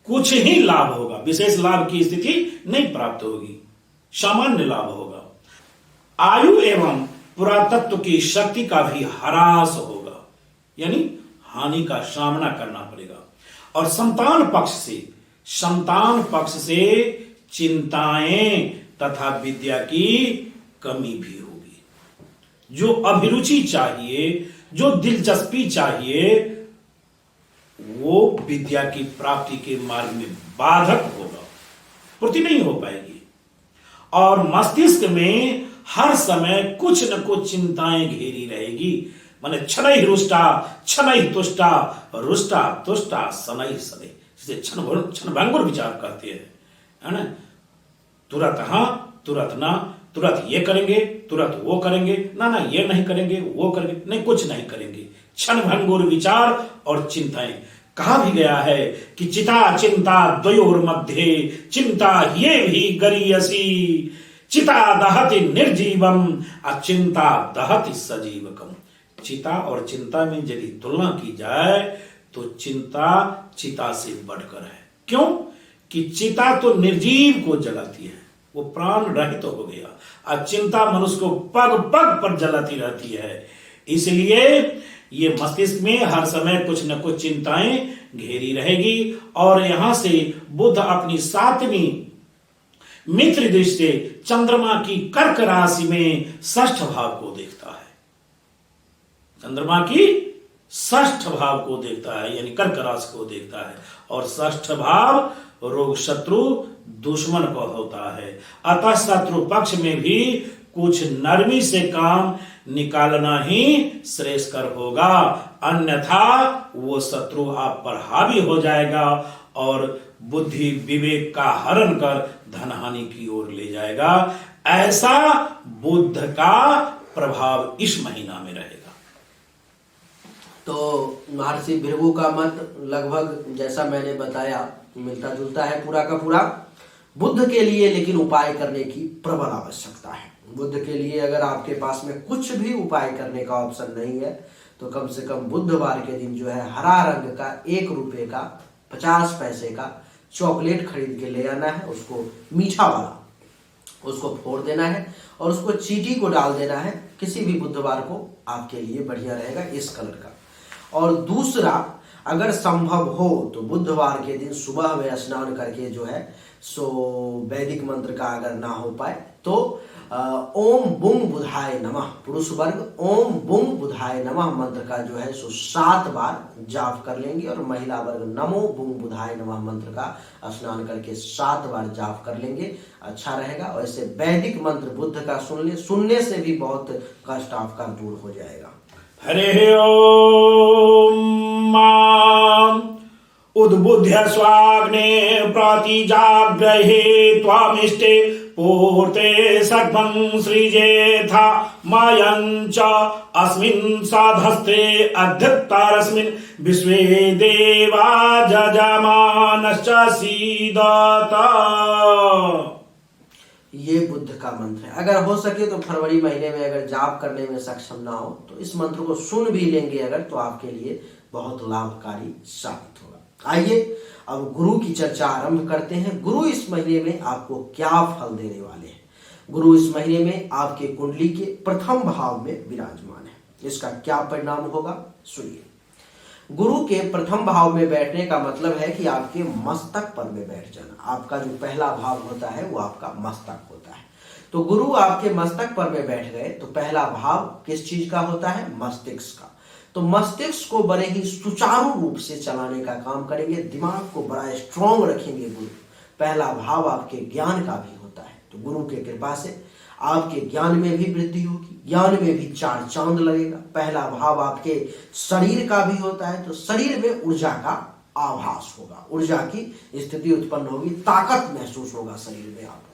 कुछ ही लाभ होगा, विशेष लाभ की स्थिति नहीं प्राप्त होगी, सामान्य लाभ होगा। आयु एवं पुरातत्व की शक्ति का भी ह्रास होगा, यानी हानि का सामना करना पड़ेगा। और संतान पक्ष से चिंताएं तथा विद्या की कमी भी होगी। जो अभिरुचि चाहिए, जो दिलचस्पी चाहिए, वो विद्या की प्राप्ति के मार्ग में बाधक होगा, पूर्ति नहीं हो पाएगी। और मस्तिष्क में हर समय कुछ न कुछ चिंताएं घेरी रहेगी, माने छनई रुष्टा, छनई तुष्टा, रुष्टा तुष्टा, सनई सनई, जिसे क्षणभंगुर विचार कहते हैं, है ना। तुरंत हाँ, तुरंत ना, तुरंत ये करेंगे, तुरंत वो करेंगे, ना ना ये नहीं करेंगे, वो करेंगे, नहीं कुछ नहीं करेंगे, क्षणभंगुर विचार और चिंताएं। कहा भी गया है कि चिता चिंता द्वयोर मध्ये चिंता ये भी गरीयसी, चिता दहति निर्जीवम अचिंता दहति सजीवकम। चिता और चिंता में यदि तुलना की जाए तो चिंता चिता से बढ़कर है। क्यों? कि चिता तो निर्जीव को जलाती है, वो प्राण रहित हो गया, और चिंता मनुष्य को पग पग पर जलाती रहती है। इसलिए ये मस्तिष्क में हर समय कुछ न कुछ चिंताएं घेरी रहेगी। और यहां से बुध अपनी 7वीं मित्र दृष्टि से चंद्रमा की कर्क राशि में 6ठ भाव को देखता है। चंद्रमा की 6ठ भाव को देखता है, यानी कर्क राशि को देखता है। और 6ठ भाव रोग शत्रु दुश्मन को होता है। अतः शत्रु पक्ष में भी कुछ नरमी से काम निकालना ही श्रेयस्कर होगा, अन्यथा वो शत्रु आप पर हावी हो जाएगा और बुद्धि विवेक का हरण कर धनहानि की ओर ले जाएगा। ऐसा बुध का प्रभाव इस महीना में रहेगा। तो महर्षि भृगु का मत लगभग जैसा मैंने बताया मिलता जुलता है पूरा का पूरा। बुध के लिए लेकिन उपाय करने की प्रबल आवश्यकता है। बुध के लिए अगर आपके पास में कुछ भी उपाय करने का ऑप्शन नहीं है तो कम से कम बुधवार के दिन जो है हरा रंग का 1 रुपए का 50 पैसे का चॉकलेट खरीद के ले आना है। उसको मीठा वाला उसको फोड़ देना है और उसको चींटी को डाल देना है। किसी भी बुधवार को आपके लिए बढ़िया रहेगा इस कलर का। और दूसरा, अगर संभव हो तो बुधवार के दिन सुबह में स्नान करके जो है सो वैदिक मंत्र का अगर ना हो पाए तो ओम बुंग बुधाय नमः, पुरुष वर्ग ओम बुंग बुधाय नमः मंत्र का जो है सो 7 बार जाप कर लेंगे। और महिला वर्ग नमो बुंग बुधाय नमः मंत्र का स्नान करके 7 बार जाप कर लेंगे, अच्छा रहेगा। वैसे वैदिक मंत्र बुद्ध का सुनने से भी बहुत कष्ट आपका दूर हो जाएगा। हरे ओम उद्बुद्ध्य स्वाग्ने प्रतिजाग्रहे त्वामिष्टे पूर्ते सद्मं सृजेथा मायञ्च अस्मिन् साधस्ते अध्यक्तारस्मिन् विश्वे देवा जजमानश्च सीदता। ये बुद्ध का मंत्र है। अगर हो सके तो फरवरी महीने में अगर जाप करने में सक्षम ना हो तो इस मंत्र को सुन भी लेंगे अगर, तो आपके लिए बहुत लाभकारी साबित होगा। आइए अब गुरु की चर्चा आरंभ करते हैं। गुरु इस महीने में आपको क्या फल देने वाले हैं। गुरु इस महीने में आपके कुंडली के प्रथम भाव में विराजमान है। इसका क्या परिणाम होगा सुनिए। गुरु के प्रथम भाव में बैठने का मतलब है कि आपके मस्तक पर में बैठ जाना। आपका जो पहला भाव होता है वो आपका मस्तक होता है। तो गुरु आपके मस्तक पर में बैठ गए तो पहला भाव किस चीज का होता है? मस्तिष्क का। तो मस्तिष्क को बड़े ही सुचारू रूप से चलाने का काम करेंगे, दिमाग को बड़ा स्ट्रॉन्ग रखेंगे गुरु। पहला भाव आपके ज्ञान का भी होता है। तो गुरु के कृपा से आपके ज्ञान में भी वृद्धि होगी, ज्ञान में भी 4 चांद लगेगा। पहला भाव आपके शरीर का भी होता है, तो शरीर में ऊर्जा का आभास होगा, ऊर्जा की स्थिति उत्पन्न होगी, ताकत महसूस होगा शरीर में आपको।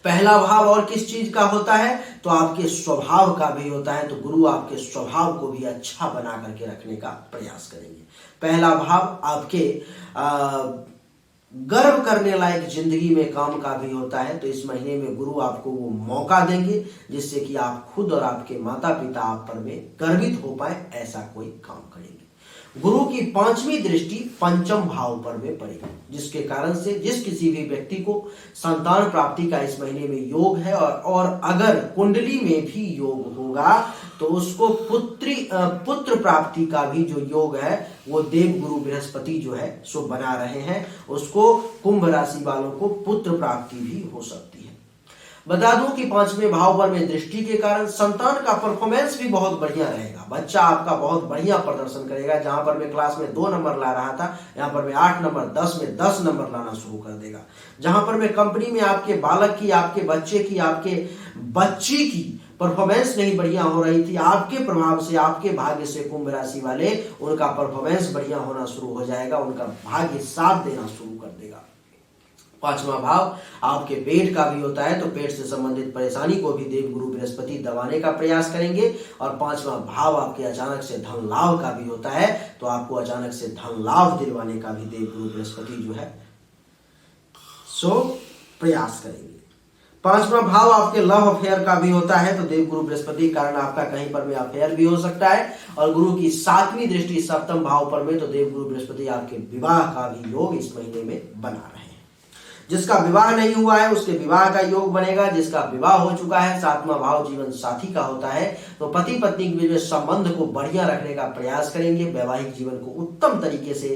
पहला भाव और किस चीज का होता है? तो आपके स्वभाव का भी होता है। तो गुरु आपके स्वभाव को भी अच्छा बना करके रखने का प्रयास करेंगे। पहला भाव आपके गर्व करने लायक जिंदगी में काम का भी होता है। तो इस महीने में गुरु आपको वो मौका देंगे जिससे कि आप खुद और आपके माता पिता आप पर में गर्वित हो पाए, ऐसा कोई काम करेंगे। गुरु की 5वीं दृष्टि पंचम भाव पर में पड़ेगी, जिसके कारण से जिस किसी भी व्यक्ति को संतान प्राप्ति का इस महीने में योग है और अगर कुंडली में भी योग होगा तो उसको पुत्र प्राप्ति का भी जो योग है वो देव गुरु बृहस्पति जो है सो बना रहे हैं। उसको कुंभ राशि वालों को पुत्र प्राप्ति भी हो सकती है। बता दूं कि 5वें भाव पर में दृष्टि के कारण संतान का परफॉर्मेंस भी बहुत बढ़िया रहेगा। बच्चा आपका बहुत बढ़िया प्रदर्शन करेगा। जहां पर मैं क्लास में 2 नंबर ला रहा था, यहाँ पर मैं 8 नंबर, 10 में 10 नंबर लाना शुरू कर देगा। जहां पर मैं कंपनी में आपके बालक की, आपके बच्चे की, आपके बच्ची की परफॉर्मेंस नहीं बढ़िया हो रही थी, आपके प्रभाव से, आपके भाग्य से कुंभ राशि वाले उनका परफॉर्मेंस बढ़िया होना शुरू हो जाएगा, उनका भाग्य साथ देना शुरू कर देगा। 5वां भाव आपके पेट का भी होता है, तो पेट से संबंधित परेशानी को भी देव गुरु बृहस्पति दबाने का प्रयास करेंगे। और 5वां भाव आपके अचानक से धन लाभ का भी होता है, तो आपको अचानक से धन लाभ दिलवाने का भी देव गुरु बृहस्पति जो है सो प्रयास करेंगे। 5वां भाव आपके लव अफेयर का भी होता है, तो देव गुरु बृहस्पति के कारण आपका कहीं पर में अफेयर भी हो सकता है। और गुरु की 7वीं दृष्टि 7म भाव पर में, तो देव गुरु बृहस्पति आपके विवाह का भी योग इस महीने में बना रहे हैं। जिसका विवाह नहीं हुआ है उसके विवाह का योग बनेगा। जिसका विवाह हो चुका है, 7वां भाव जीवन साथी का होता है, तो पति पत्नी के बीच में संबंध को बढ़िया रखने का प्रयास करेंगे। वैवाहिक जीवन को उत्तम तरीके से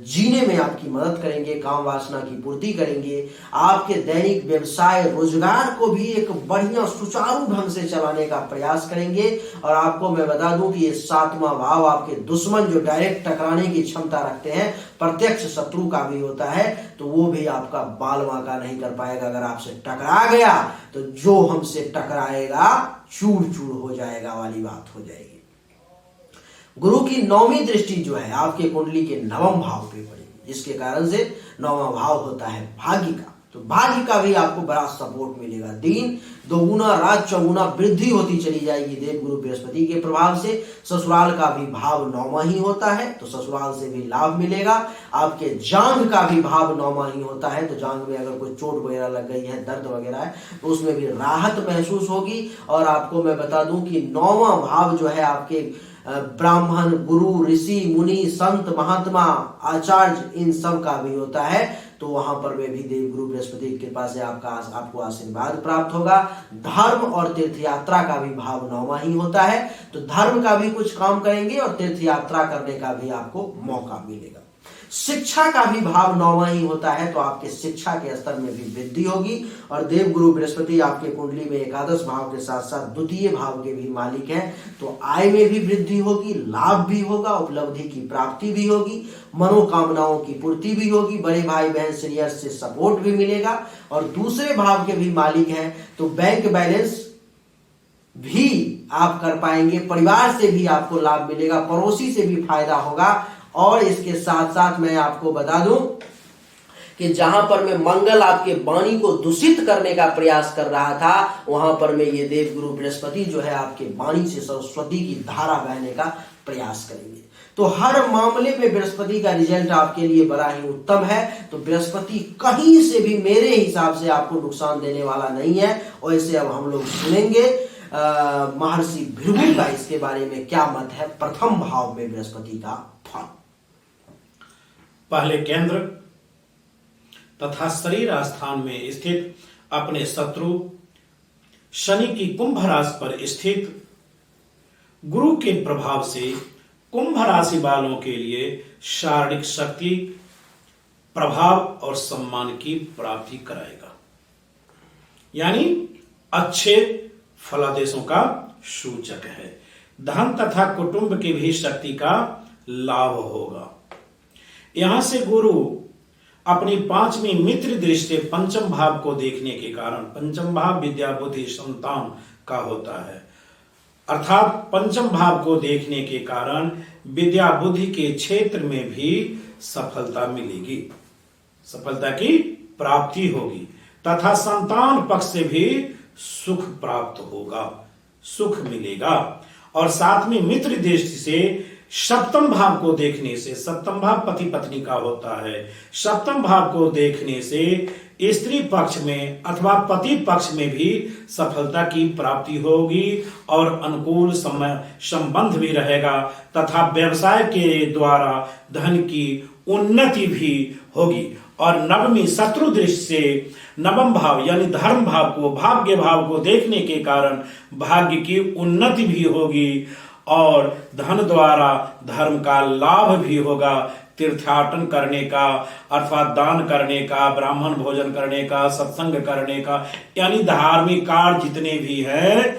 जीने में आपकी मदद करेंगे, काम वासना की पूर्ति करेंगे। आपके दैनिक व्यवसाय रोजगार को भी एक बढ़िया सुचारू ढंग से चलाने का प्रयास करेंगे। और आपको मैं बता दूं कि ये 7वां भाव आपके दुश्मन जो डायरेक्ट टकराने की क्षमता रखते हैं, प्रत्यक्ष शत्रु का भी होता है, तो वो भी आपका बाल बांका नहीं कर पाएगा। अगर आपसे टकरा गया तो जो हमसे टकराएगा चूर चूर हो जाएगा वाली बात हो जाएगी। गुरु की 9वीं दृष्टि जो है आपके कुंडली के 9वें भाव पे पड़ेगी, जिसके कारण से 9वां भाव होता है भाग्य का, तो भाग्य का भी आपको बड़ा सपोर्ट मिलेगा। दिन दोगुना रात चौगुना वृद्धि होती चली जाएगी देव गुरु बृहस्पति के प्रभाव से। ससुराल का भी भाव 9वां ही होता है, तो ससुराल से भी लाभ मिलेगा। आपके जांघ का भी भाव 9वां ही होता है, तो जांघ में अगर कोई चोट वगैरह लग गई है, दर्द वगैरह है, तो उसमें भी राहत महसूस होगी। और आपको मैं बता दूं कि 9वां भाव जो है आपके ब्राह्मण, गुरु, ऋषि, मुनि, संत, महात्मा, आचार्य, इन सब का भी होता है, तो वहां पर में भी देव गुरु बृहस्पति की कृपा से आपको आशीर्वाद प्राप्त होगा। धर्म और तीर्थ यात्रा का भी भाव 9वां ही होता है, तो धर्म का भी कुछ काम करेंगे और तीर्थ यात्रा करने का भी आपको मौका मिलेगा। शिक्षा का भी भाव 9वां ही होता है, तो आपके शिक्षा के स्तर में भी वृद्धि होगी। और देव गुरु बृहस्पति आपके कुंडली में एकादश भाव के साथ साथ द्वितीय भाव के भी मालिक हैं, तो आय में भी वृद्धि होगी, लाभ भी होगा, उपलब्धि की प्राप्ति भी होगी, मनोकामनाओं की पूर्ति भी होगी, बड़े भाई बहन सीनियर से सपोर्ट भी मिलेगा। और दूसरे भाव के भी मालिक हैं, तो बैंक बैलेंस भी आप कर पाएंगे, परिवार से भी आपको लाभ मिलेगा, पड़ोसी से भी फायदा होगा। और इसके साथ साथ मैं आपको बता दूं कि जहां पर मैं मंगल आपके वाणी को दूषित करने का प्रयास कर रहा था, वहां पर मैं ये देव गुरु बृहस्पति जो है आपके वाणी से सरस्वती की धारा बहने का प्रयास करेंगे। तो हर मामले में बृहस्पति का रिजल्ट आपके लिए बड़ा ही उत्तम है। तो बृहस्पति कहीं से भी मेरे हिसाब से आपको नुकसान देने वाला नहीं है। और इसे अब हम लोग सुनेंगे महर्षि भृगु का इसके बारे में क्या मत है, प्रथम भाव में बृहस्पति का फल। पहले केंद्र तथा शरीर स्थान में स्थित अपने शत्रु शनि की कुंभ राशि पर स्थित गुरु के प्रभाव से कुंभ राशि वालों के लिए शारीरिक शक्ति, प्रभाव और सम्मान की प्राप्ति कराएगा, यानी अच्छे फलादेशों का सूचक है। धन तथा कुटुंब की भी शक्ति का लाभ होगा। यहां से गुरु अपनी 5वीं मित्र दृष्टि पंचम भाव को देखने के कारण, पंचम भाव विद्या बुद्धि संतान का होता है, अर्थात पंचम भाव को देखने के कारण विद्या बुद्धि के क्षेत्र में भी सफलता मिलेगी, सफलता की प्राप्ति होगी तथा संतान पक्ष से भी सुख प्राप्त होगा, सुख मिलेगा। और 7वीं मित्र दृष्टि से सप्तम भाव को देखने से, सप्तम भाव पति पत्नी का होता है, सप्तम भाव को देखने से स्त्री पक्ष में अथवा पति पक्ष में भी सफलता की प्राप्ति होगी और अनुकूल संबंध भी रहेगा तथा व्यवसाय के द्वारा धन की उन्नति भी होगी। और नवमी शत्रु दृष्टि से नवम भाव यानी धर्म भाव को, भाग्य भाव को देखने के कारण भाग्य की उन्नति भी होगी और धन द्वारा धर्म का लाभ भी होगा। तीर्थाटन करने का अथवा दान करने का, ब्राह्मण भोजन करने का, सत्संग करने का, यानी धार्मिक कार्य जितने भी हैं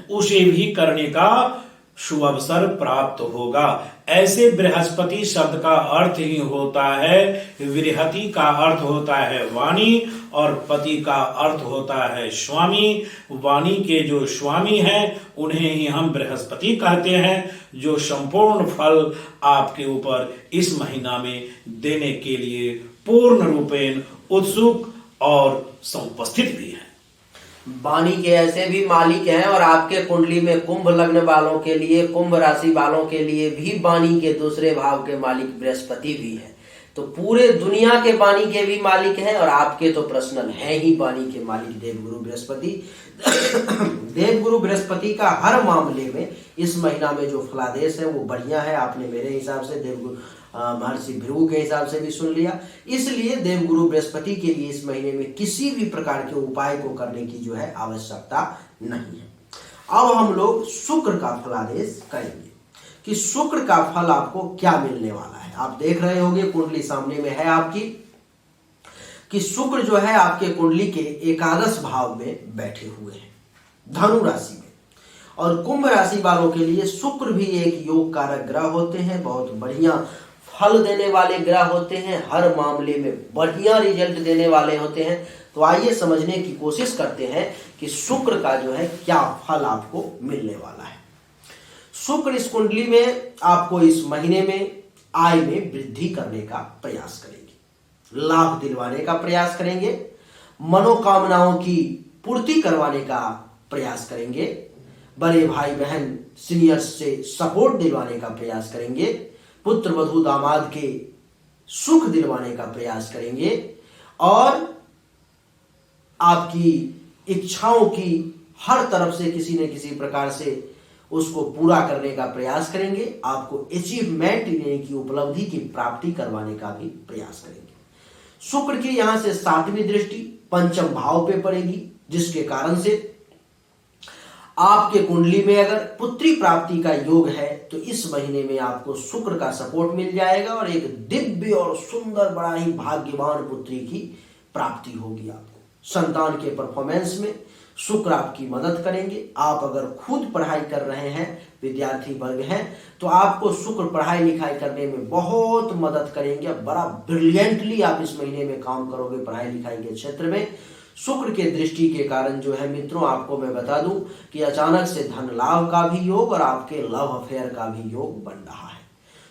उसे भी करने का शुभ अवसर प्राप्त होगा। ऐसे बृहस्पति शब्द का अर्थ ही होता है विरहति का अर्थ होता है वाणी और पति का अर्थ होता है स्वामी। वाणी के जो स्वामी हैं उन्हें ही हम बृहस्पति कहते हैं, जो संपूर्ण फल आपके ऊपर इस महीना में देने के लिए पूर्ण रूपेण उत्सुक और समुपस्थित भी है। वाणी के ऐसे भी मालिक हैं और आपके कुंडली में कुंभ लग्न वालों के लिए, कुंभ राशि वालों के लिए भी वाणी के दूसरे भाव के मालिक बृहस्पति भी हैं। तो पूरे दुनिया के वाणी के भी मालिक हैं और आपके तो पर्सनल है ही वाणी के मालिक देवगुरु बृहस्पति। देवगुरु बृहस्पति का हर मामले में इस महीना में जो फलादेश है वो बढ़िया है। आपने मेरे हिसाब से देवगुरु महर्षि भृगु के हिसाब से भी सुन लिया। इसलिए देवगुरु बृहस्पति के लिए इस महीने में किसी भी प्रकार के उपाय को करने की जो है आवश्यकता नहीं है। अब हम लोग शुक्र का फलादेश करेंगे कि शुक्र का फल आपको क्या मिलने वाला है। आप देख रहे होंगे कुंडली सामने में है आपकी कि शुक्र जो है आपके कुंडली के एकादश भाव में बैठे हुए हैं धनु राशि में। और कुंभ राशि वालों के लिए शुक्र भी एक योग कारक ग्रह होते हैं, बहुत बढ़िया फल देने वाले ग्रह होते हैं, हर मामले में बढ़िया रिजल्ट देने वाले होते हैं। तो आइए समझने की कोशिश करते हैं कि शुक्र का जो है क्या फल आपको मिलने वाला है। शुक्र इस कुंडली में आपको इस महीने में आय में वृद्धि करने का प्रयास करेंगे, लाभ दिलवाने का प्रयास करेंगे, मनोकामनाओं की पूर्ति करवाने का प्रयास करेंगे, बड़े भाई बहन सीनियर्स से सपोर्ट दिलवाने का प्रयास करेंगे, पुत्र वधू दामाद के सुख दिलवाने का प्रयास करेंगे और आपकी इच्छाओं की हर तरफ से किसी न किसी प्रकार से उसको पूरा करने का प्रयास करेंगे। आपको अचीवमेंट यानी कि उपलब्धि की प्राप्ति करवाने का भी प्रयास करेंगे। शुक्र की यहां से 7वीं दृष्टि पंचम भाव पे पड़ेगी, जिसके कारण से आपके कुंडली में अगर पुत्री प्राप्ति का योग है तो इस महीने में आपको शुक्र का सपोर्ट मिल जाएगा और एक दिव्य और सुंदर बड़ा ही भाग्यवान पुत्री की प्राप्ति होगी। आपको संतान के परफॉर्मेंस में शुक्र आपकी मदद करेंगे। आप अगर खुद पढ़ाई कर रहे हैं, विद्यार्थी वर्ग हैं, तो आपको शुक्र पढ़ाई लिखाई करने में बहुत मदद करेंगे। बड़ा ब्रिलियंटली आप इस महीने में काम करोगे पढ़ाई लिखाई के क्षेत्र में। शुक्र के दृष्टि के कारण जो है मित्रों, आपको मैं बता दूं कि अचानक से धन लाभ का भी योग और आपके लव अफेयर का भी योग बन रहा है।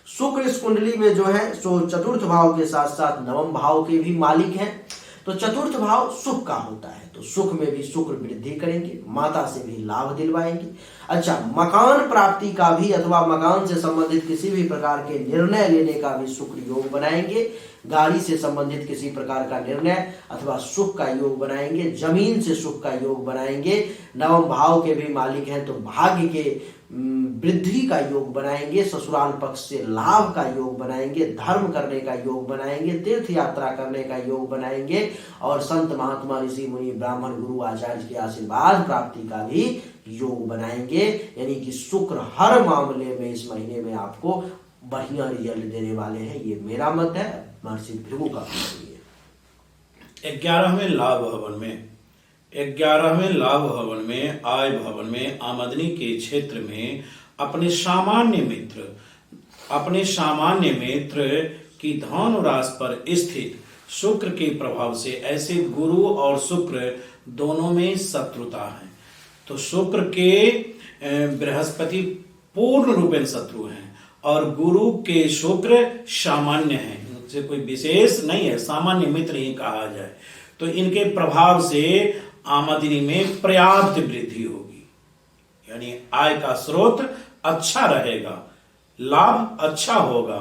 शुक्र इस कुंडली में जो है सो चतुर्थ भाव के साथ साथ नवम भाव के भी मालिक हैं। तो चतुर्थ भाव सुख का होता है, तो सुख में भी शुक्र वृद्धि करेंगे, माता से भी लाभ दिलवाएंगे। अच्छा, मकान प्राप्ति का भी अथवा मकान से संबंधित किसी भी प्रकार के निर्णय लेने का भी शुक्र योग बनाएंगे। गाड़ी से संबंधित किसी प्रकार का निर्णय अथवा सुख का योग बनाएंगे, जमीन से सुख का योग बनाएंगे। नवम भाव के भी मालिक हैं तो भाग्य के वृद्धि का योग बनाएंगे, ससुराल पक्ष से लाभ का योग बनाएंगे, धर्म करने का योग बनाएंगे, तीर्थ यात्रा करने का योग बनाएंगे और संत महात्मा ऋषि मुनि ब्राह्मण गुरु आचार्य के आशीर्वाद प्राप्ति का भी योग बनाएंगे। यानी कि शुक्र हर मामले में इस महीने में आपको बढ़िया रिजल्ट देने वाले हैं, ये मेरा मत है, महर्षि भृगु का मत है। 11वें लाभ भवन में 11वें लाभ भवन में आय भवन में आमदनी के क्षेत्र में अपने सामान्य मित्र की धन राशि पर स्थित शुक्र के प्रभाव से ऐसे गुरु और शुक्र दोनों में शत्रुता है। तो शुक्र के बृहस्पति पूर्ण रूपेण शत्रु हैं और गुरु के शुक्र सामान्य हैं, उनसे कोई विशेष नहीं है, सामान्य मित्र ही कहा जाए। तो इनके प्रभाव से आमदनी में पर्याप्त वृद्धि होगी, यानी आय का स्रोत अच्छा रहेगा, लाभ अच्छा होगा।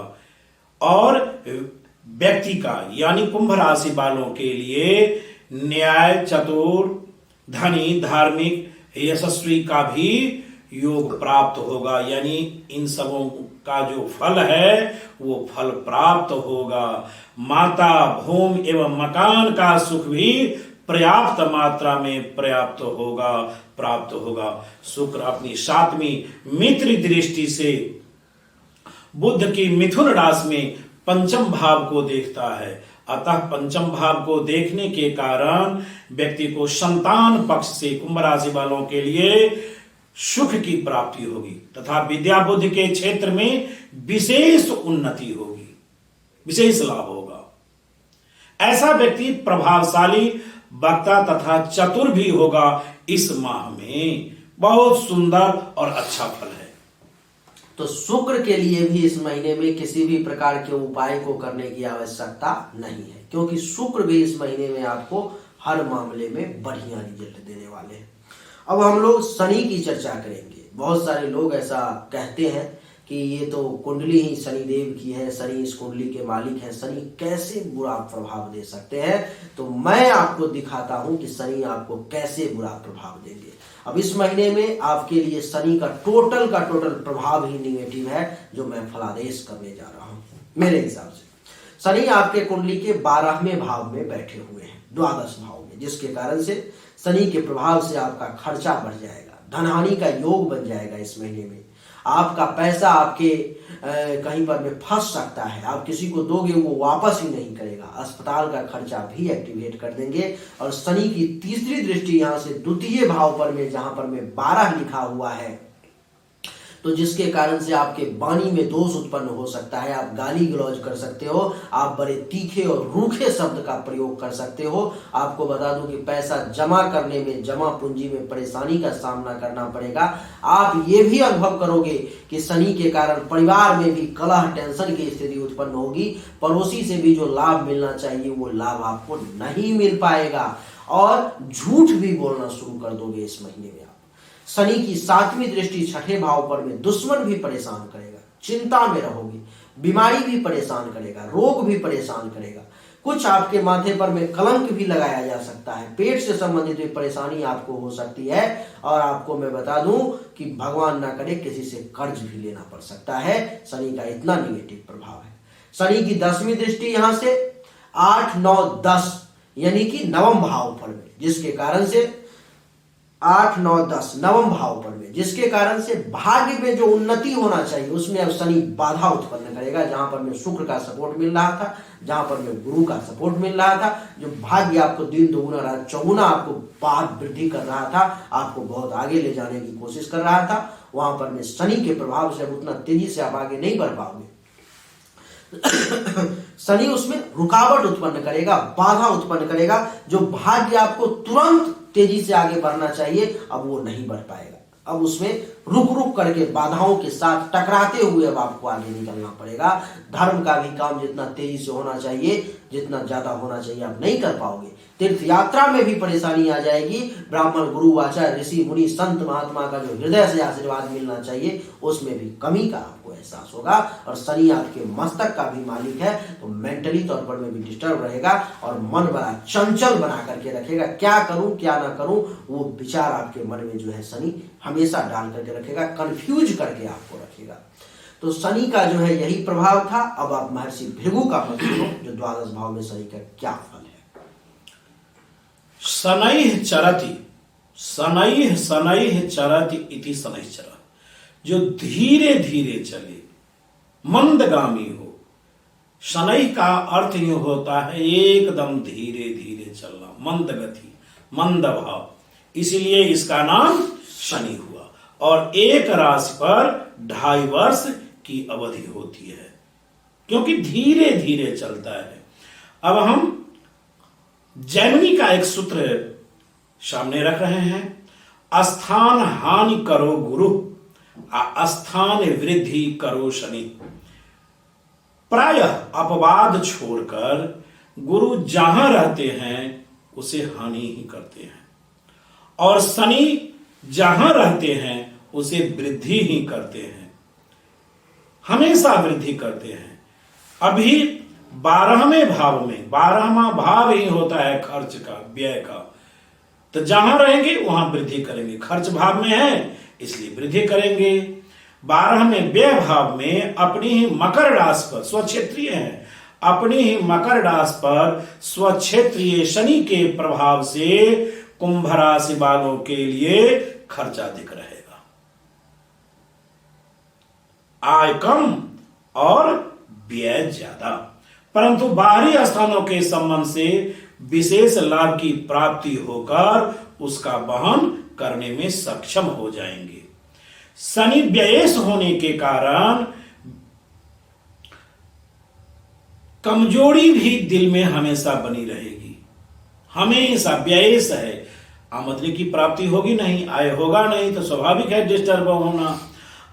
और व्यक्ति का यानी कुंभ राशि वालों के लिए न्याय, चतुर, धनी, धार्मिक, यशस्वी का भी योग प्राप्त होगा। यानी इन सबों का जो फल है वो फल प्राप्त होगा। माता, भूमि एवं मकान का सुख भी पर्याप्त मात्रा में प्राप्त होगा। शुक्र अपनी 7वीं मित्र दृष्टि से बुध की मिथुन राशि में पंचम भाव को देखता है। अतः पंचम भाव को देखने के कारण व्यक्ति को संतान पक्ष से कुंभ राशि वालों के लिए सुख की प्राप्ति होगी तथा विद्या बुद्धि के क्षेत्र में विशेष उन्नति होगी, विशेष लाभ होगा। ऐसा व्यक्ति प्रभावशाली, वक्ता तथा चतुर भी होगा। इस माह में बहुत सुंदर और अच्छा फल है। तो शुक्र के लिए भी इस महीने में किसी भी प्रकार के उपाय को करने की आवश्यकता नहीं है, क्योंकि शुक्र भी इस महीने में आपको हर मामले में बढ़िया रिजल्ट देने वाले हैं। अब हम लोग शनि की चर्चा करेंगे। बहुत सारे लोग ऐसा कहते हैं कि ये तो कुंडली ही शनिदेव की है, शनि इस कुंडली के मालिक हैं, शनि कैसे बुरा प्रभाव दे सकते हैं। तो मैं आपको दिखाता हूं कि शनि आपको कैसे बुरा प्रभाव देंगे। अब इस महीने में आपके लिए शनि का टोटल प्रभाव ही निगेटिव है, जो मैं फलादेश करने जा रहा हूं। मेरे हिसाब से शनि आपके कुंडली के 12वें भाव में बैठे हुए हैं, द्वादश भाव में, जिसके कारण से शनि के प्रभाव से आपका खर्चा बढ़ जाएगा, धनहानि का योग बन जाएगा। इस महीने में आपका पैसा आपके कहीं पर में फंस सकता है, आप किसी को दोगे वो वापस ही नहीं करेगा, अस्पताल का खर्चा भी एक्टिवेट कर देंगे। और शनि की तीसरी दृष्टि यहाँ से द्वितीय भाव पर में, जहां पर में 12 लिखा हुआ है, तो जिसके कारण से आपके वाणी में दोष उत्पन्न हो सकता है। आप गाली गलौज कर सकते हो, आप बड़े तीखे और रूखे शब्द का प्रयोग कर सकते हो। आपको बता दूं कि पैसा जमा करने में, जमा पूंजी में परेशानी का सामना करना पड़ेगा। आप ये भी अनुभव करोगे कि शनि के कारण परिवार में भी कलह, टेंशन की स्थिति उत्पन्न होगी। पड़ोसी से भी जो लाभ मिलना चाहिए वो लाभ आपको नहीं मिल पाएगा और झूठ भी बोलना शुरू कर दोगे इस महीने में। शनि की 7वीं दृष्टि 6ठे भाव पर में, दुश्मन भी परेशान करेगा, चिंता में रहोगे, बीमारी भी परेशान करेगा, रोग भी परेशान करेगा, कुछ आपके माथे पर में कलंक भी लगाया जा सकता है, पेट से संबंधित भी परेशानी आपको हो सकती है। और आपको मैं बता दूं कि भगवान ना करे किसी से कर्ज भी लेना पड़ सकता है। शनि का इतना निगेटिव प्रभाव है। शनि की 10वीं दृष्टि यहां से 8, 9, 10 यानी कि नवम भाव पर में, जिसके कारण से 8, 9, 10 नवम भाव पर में, जिसके कारण से भाग्य में जो उन्नति होना चाहिए उसमें अब शनि बाधा उत्पन्न करेगा। जहां पर में शुक्र का सपोर्ट मिल रहा था, जहां पर में गुरु का सपोर्ट मिल रहा था, जो भाग्य आपको दिन दोगुना रात चौगुना आपको बाद वृद्धि कर रहा था, आपको बहुत आगे ले जाने की कोशिश कर रहा था, वहां पर में शनि के प्रभाव से अब उतना तेजी से आप आगे नहीं बढ़ पाओगे। शनि उसमें रुकावट उत्पन्न करेगा, बाधा उत्पन्न करेगा। जो भाग्य आपको तुरंत तेजी से आगे बढ़ना चाहिए अब वो नहीं बढ़ पाएगा। अब उसमें रुक रुक करके बाधाओं के साथ टकराते हुए अब आपको आगे निकलना पड़ेगा। धर्म का भी काम जितना तेजी से होना चाहिए, जितना ज्यादा होना चाहिए, आप नहीं कर पाओगे। तीर्थ यात्रा में भी परेशानी आ जाएगी। ब्राह्मण, गुरु, आचार्य, ऋषि, मुनि, संत, महात्मा का जो हृदय से आशीर्वाद मिलना चाहिए उसमें भी कमी का आपको एहसास होगा। और शनि आपके मस्तक का भी मालिक है, तो मेंटली तौर पर में भी डिस्टर्ब रहेगा और मन बड़ा चंचल बना करके रखेगा। क्या करूं क्या ना करूं, वो विचार आपके मन में जो है शनि हमेशा डाल करके रखेगा, कंफ्यूज करके आपको रखेगा। तो शनि का जो है यही प्रभाव था। अब आप महर्षि भृगु का मत सुनो, जो द्वादश भाव में शनि का क्या फल है। शनैः चरति, शनैः चरति इति शनैश्चर, जो धीरे धीरे चले, मंदगामी हो। शनै का अर्थ यूं होता है एकदम धीरे धीरे चलना, मंद गति, मंद भाव, इसलिए इसका नाम शनि हुआ। और एक राशि पर 2.5 वर्ष की अवधि होती है, क्योंकि धीरे धीरे चलता है। अब हम जैमिनी का एक सूत्र सामने रख रहे हैं। स्थान हानि करो गुरु, स्थान वृद्धि करो शनि। प्रायः अपवाद छोड़कर गुरु जहां रहते हैं उसे हानि ही करते हैं, और शनि जहां रहते हैं उसे वृद्धि ही करते हैं, हमेशा वृद्धि करते हैं। अभी 12वें भाव में 12वां भाव ही होता है खर्च का, व्यय का। तो जहां रहेंगे वहां वृद्धि करेंगे। खर्च भाव में है इसलिए वृद्धि करेंगे। 12वें व्यय भाव में अपनी ही मकर राशि पर, स्वक्षेत्रीय है, अपनी ही मकर राशि पर स्वक्षेत्रीय शनि के प्रभाव से कुंभ राशि वालों के लिए खर्चा अधिक रहेगा। आय कम और व्यय ज्यादा, परंतु बाहरी स्थानों के संबंध से विशेष लाभ की प्राप्ति होकर उसका वहन करने में सक्षम हो जाएंगे। शनि व्ययेश होने के कारण कमजोरी भी दिल में हमेशा बनी रहेगी। हमेशा व्ययेश है, आमदनी की प्राप्ति होगी नहीं, आय होगा नहीं, तो स्वाभाविक है डिस्टर्ब होना।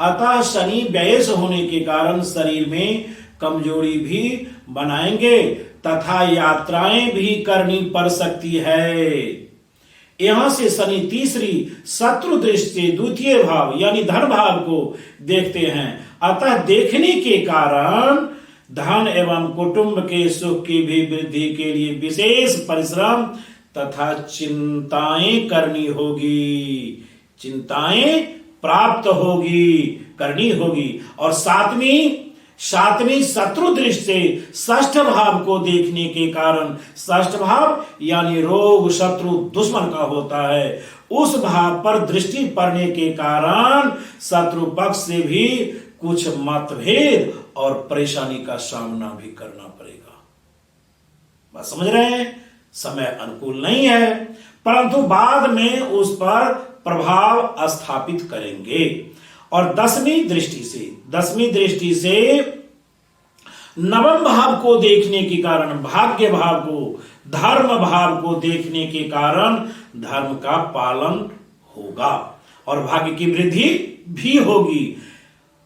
अतः शनि व्ययेश होने के कारण शरीर में कमजोरी भी बनाएंगे तथा यात्राएं भी करनी पड़ सकती है। यहां से शनि तीसरी शत्रु दृष्टि से द्वितीय भाव यानी धन भाव को देखते हैं। अतः देखने के कारण धन एवं कुटुंब के सुख की भी वृद्धि के लिए विशेष परिश्रम तथा चिंताएं करनी होगी, चिंताएं प्राप्त होगी, करनी होगी। और सातवीं शत्रु दृष्टि से षष्ठ भाव को देखने के कारण, षष्ठ भाव यानी रोग शत्रु दुश्मन का होता है, उस भाव पर दृष्टि पड़ने के कारण शत्रु पक्ष से भी कुछ मतभेद और परेशानी का सामना भी करना पड़ेगा। बात समझ रहे हैं? समय अनुकूल नहीं है, परंतु बाद में उस पर प्रभाव स्थापित करेंगे। और 10वीं दृष्टि से नवम भाव को देखने के कारण, भाग्य भाव को, धर्म भाव को देखने के कारण धर्म का पालन होगा और भाग्य की वृद्धि भी होगी।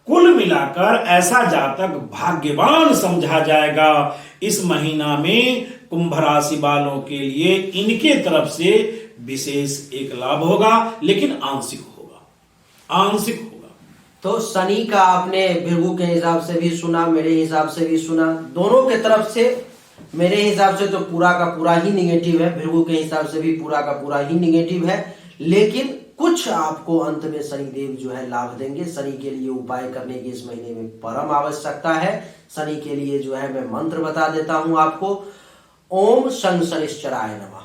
कुल मिलाकर ऐसा जातक भाग्यवान समझा जाएगा। इस महीना में कुंभ राशि वालों के लिए इनके तरफ से विशेष एक लाभ होगा, लेकिन आंशिक होगा। तो शनि का आपने भृगु के हिसाब से भी सुना, मेरे हिसाब से भी सुना, दोनों के तरफ से। मेरे हिसाब से तो पूरा का पूरा ही निगेटिव है, भृगु के हिसाब से भी पूरा का पूरा ही निगेटिव है, लेकिन कुछ आपको अंत में शनिदेव जो है लाभ देंगे। शनि के लिए उपाय करने की इस महीने में परम आवश्यकता है। शनि के लिए जो है मैं मंत्र बता देता हूं आपको। ओम शं शनिश्चराय नमः।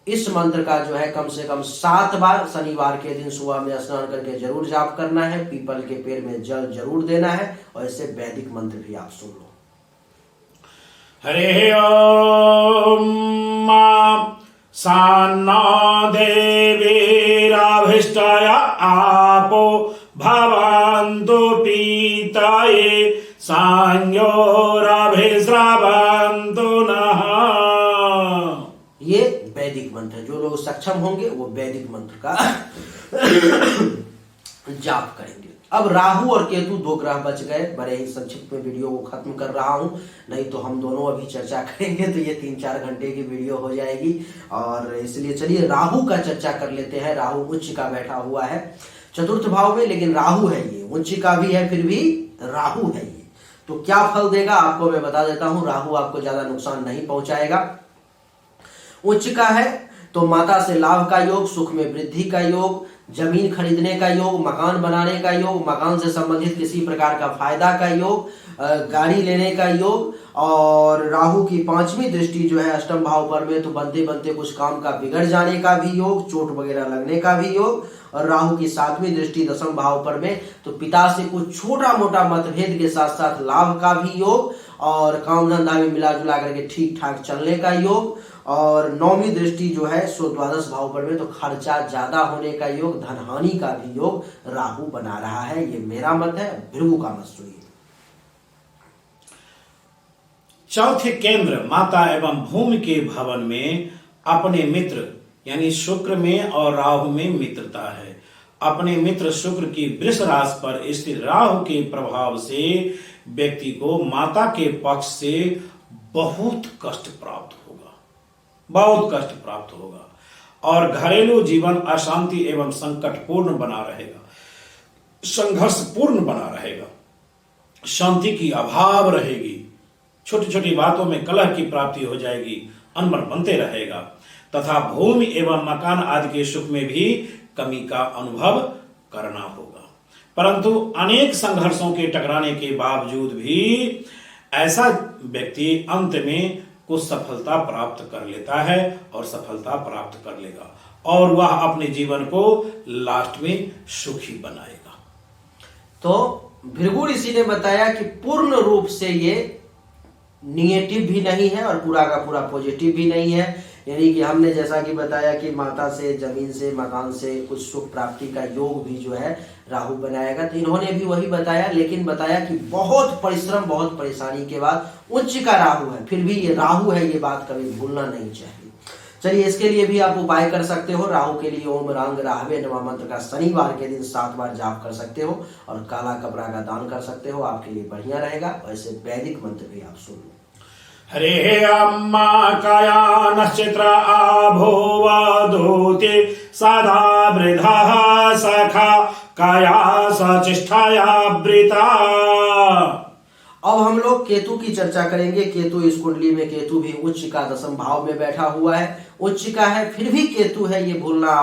इस मंत्र का जो है कम से कम 7 बार शनिवार के दिन सुबह में स्नान करके जरूर जाप करना है। पीपल के पेड़ में जल जरूर देना है और ऐसे वैदिक मंत्र भी आप सुन लो। हरे ओम सान्ना देवीराभिष्टाय आपो भवन्तु पीताये सांयोराभिस्रवन्तु नः। ये वैदिक मंत्र, जो लोग सक्षम होंगे वो वैदिक मंत्र का जाप करेंगे। अब राहु और केतु 2 ग्रह बच गए। बड़े ही संक्षिप्त में वीडियो को खत्म कर रहा हूं, नहीं तो हम दोनों अभी चर्चा करेंगे तो ये 3-4 घंटे की वीडियो हो जाएगी। और इसलिए चलिए राहु का चर्चा कर लेते हैं। राहु उच्च का बैठा हुआ है 4th भाव में, लेकिन राहु है, ये उच्च का भी है, फिर भी राहु है ये। तो क्या फल देगा आपको मैं बता देता हूं। राहु आपको ज्यादा नुकसान नहीं पहुंचाएगा। उच्च का है तो माता से लाभ का योग, सुख में वृद्धि का योग, जमीन खरीदने का योग, मकान बनाने का योग, मकान से संबंधित किसी प्रकार का फायदा का योग, गाड़ी लेने का योग। और राहु की 5वीं दृष्टि जो है अष्टम भाव पर में, तो बनते बनते कुछ काम का बिगड़ जाने का भी योग, चोट वगैरह लगने का भी योग। और राहु की 7वीं दृष्टि 10म भाव पर में, तो पिता से कुछ छोटा मोटा मतभेद के साथ साथ लाभ का भी योग और काम धंधा में मिला जुला करके ठीक ठाक चलने का योग। और 9वीं दृष्टि जो है सो 12 भाव पर में, तो खर्चा ज्यादा होने का योग, धनहानि का भी योग राहु बना रहा है। ये मेरा मत है, भृगु का मत सुनिए। चौथे केंद्र माता एवं भूमि के भवन में अपने मित्र यानी शुक्र में और राहु में मित्रता है। अपने मित्र शुक्र की वृष राशि पर स्थित राहु के प्रभाव से व्यक्ति को माता के पक्ष से बहुत कष्ट प्राप्त होगा और घरेलू जीवन अशांति एवं संकटपूर्ण बना रहेगा। संघर्षपूर्ण बना रहेगा, शांति की अभाव रहेगी, छोटी छोटी बातों में कलह की प्राप्ति हो जाएगी, अनबन बनते रहेगा तथा भूमि एवं मकान आदि के सुख में भी कमी का अनुभव करना होगा। परंतु अनेक संघर्षों के टकराने के बावजूद भी ऐसा व्यक्ति अंत में कुछ सफलता प्राप्त कर लेता है और सफलता प्राप्त कर लेगा और वह अपने जीवन को लास्ट में सुखी बनाएगा। तो भृगु ऋषि ने बताया कि पूर्ण रूप से ये निगेटिव भी नहीं है और पूरा का पूरा पॉजिटिव भी नहीं है, यानी कि हमने जैसा कि बताया कि माता से, जमीन से, मकान से कुछ सुख प्राप्ति का योग भी जो है राहु बनाएगा। तो इन्होंने भी वही बताया, लेकिन बताया कि बहुत परिश्रम, बहुत परेशानी के बाद उच्च का राहु है, फिर भी ये राहु है, ये बात कभी भूलना नहीं चाहिए। चलिए, इसके लिए भी आप उपाय कर सकते हो। राहु के लिए ओम रांग राहवे नमः मंत्र का शनिवार के दिन 7 बार जाप कर सकते हो और काला कपड़ा का दान कर सकते हो, आपके लिए बढ़िया रहेगा। वैसे वैदिक मंत्र भी आप सुन लो। हरे अम्मा काया नक्षत्र आभोवदूते सदा वृद्धा सखा काया सचिष्ठाया वृता। अब हम लोग केतु की चर्चा करेंगे। केतु इस कुंडली में, केतु भी उच्च का 10वें भाव में बैठा हुआ है, उच्च का है, फिर भी केतु है, ये भूलना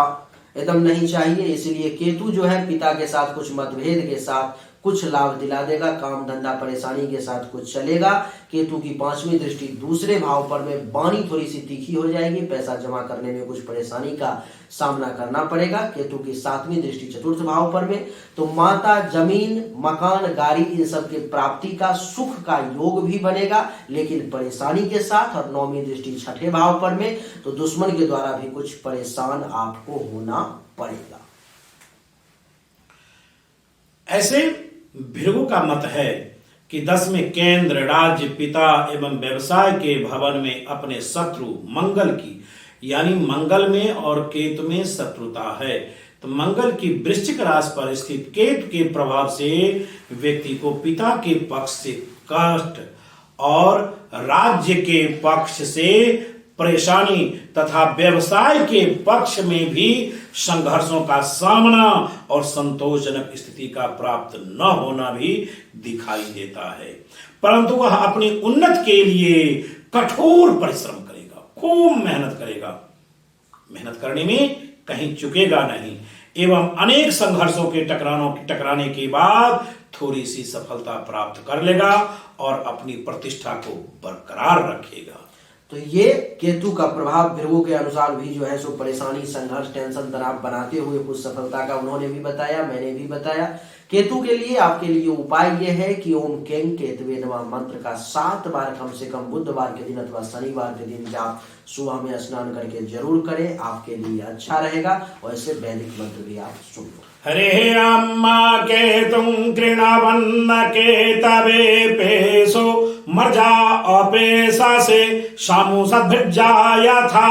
एकदम नहीं चाहिए। इसलिए केतु जो है पिता के साथ कुछ मतभेद के साथ कुछ लाभ दिला देगा, काम धंधा परेशानी के साथ कुछ चलेगा। केतु की 5वीं दृष्टि दूसरे भाव पर में, वाणी थोड़ी सी तीखी हो जाएगी, पैसा जमा करने में कुछ परेशानी का सामना करना पड़ेगा। केतु की 7वीं दृष्टि 4th भाव पर में, तो माता, जमीन, मकान, गाड़ी, इन सब के प्राप्ति का, सुख का योग भी बनेगा, लेकिन परेशानी के साथ। और 9वीं दृष्टि 6ठे भाव पर में, तो दुश्मन के द्वारा भी कुछ परेशान आपको होना पड़ेगा। ऐसे भृगु का मत है कि 10वें केंद्र, राज्य, पिता एवं व्यवसाय के भवन में अपने शत्रु मंगल की, यानी मंगल में और केतु में शत्रुता है। तो मंगल की वृश्चिक राशि पर स्थित केतु के प्रभाव से व्यक्ति को पिता के पक्ष से कष्ट और राज्य के पक्ष से परेशानी तथा व्यवसाय के पक्ष में भी संघर्षों का सामना और संतोषजनक स्थिति का प्राप्त न होना भी दिखाई देता है। परंतु वह अपनी उन्नति के लिए कठोर परिश्रम करेगा, खूब मेहनत करेगा, मेहनत करने में कहीं चुकेगा नहीं एवं अनेक संघर्षों के टकराने के बाद थोड़ी सी सफलता प्राप्त कर लेगा और अपनी प्रतिष्ठा को बरकरार रखेगा। तो ये केतु का प्रभाव भृगु के अनुसार भी जो है सो परेशानी, संघर्ष, टेंशन, तनाव बनाते हुए कुछ सफलता का उन्होंने भी बताया, मैंने भी बताया। केतु के लिए आपके लिए उपाय ये है कि ओम कें केतवे नमः मंत्र का 7 बार कम से कम बुधवार के दिन अथवा शनिवार के दिन जाप सुबह में स्नान करके जरूर करें, आपके लिए अच्छा रहेगा। वैसे वैदिक मंत्र भी आप सुन लो। हरे अम्मा केतुं कृणवन्न केतवे पेशो मर्जा अपेशा से सामु सद्भिज्जा यथा।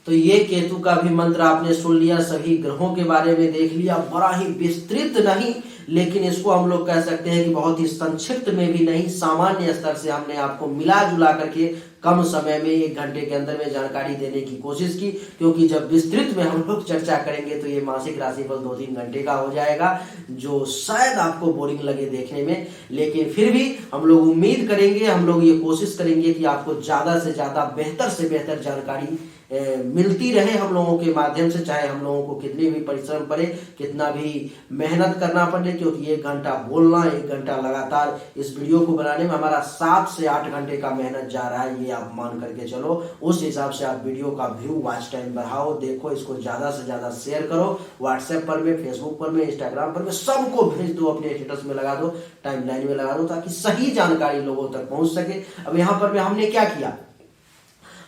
तो ये केतु का भी मंत्र आपने सुन लिया, सभी ग्रहों के बारे में देख लिया, बड़ा ही विस्तृत नहीं, लेकिन इसको हम लोग कह सकते हैं कि बहुत ही संक्षिप्त में भी नहीं, सामान्य स्तर से हमने आपको मिला जुला करके कम समय में 1 घंटे के अंदर में जानकारी देने की कोशिश की, क्योंकि जब विस्तृत में हम लोग चर्चा करेंगे तो ये मासिक राशिफल 2-3 घंटे का हो जाएगा, जो शायद आपको बोरिंग लगे देखने में। लेकिन फिर भी हम लोग उम्मीद करेंगे, हम लोग ये कोशिश करेंगे कि आपको ज्यादा से ज्यादा, बेहतर से बेहतर जानकारी मिलती रहे हम लोगों के माध्यम से, चाहे हम लोगों को कितनी भी परिश्रम पड़े, कितना भी मेहनत करना पड़े, क्योंकि 1 घंटा बोलना, 1 घंटा लगातार इस वीडियो को बनाने में हमारा 7 से 8 घंटे का मेहनत जा रहा है, ये आप मान करके चलो। उस हिसाब से आप वीडियो का व्यू, वॉच टाइम बढ़ाओ, देखो, इसको ज्यादा से ज्यादा शेयर करो, व्हाट्सएप पर में, फेसबुक पर में, इंस्टाग्राम पर में, सबको भेज दो, अपने स्टेटस में लगा दो, टाइमलाइन में लगा दो, ताकि सही जानकारी लोगों तक पहुंच सके। अब यहाँ पर में हमने क्या किया,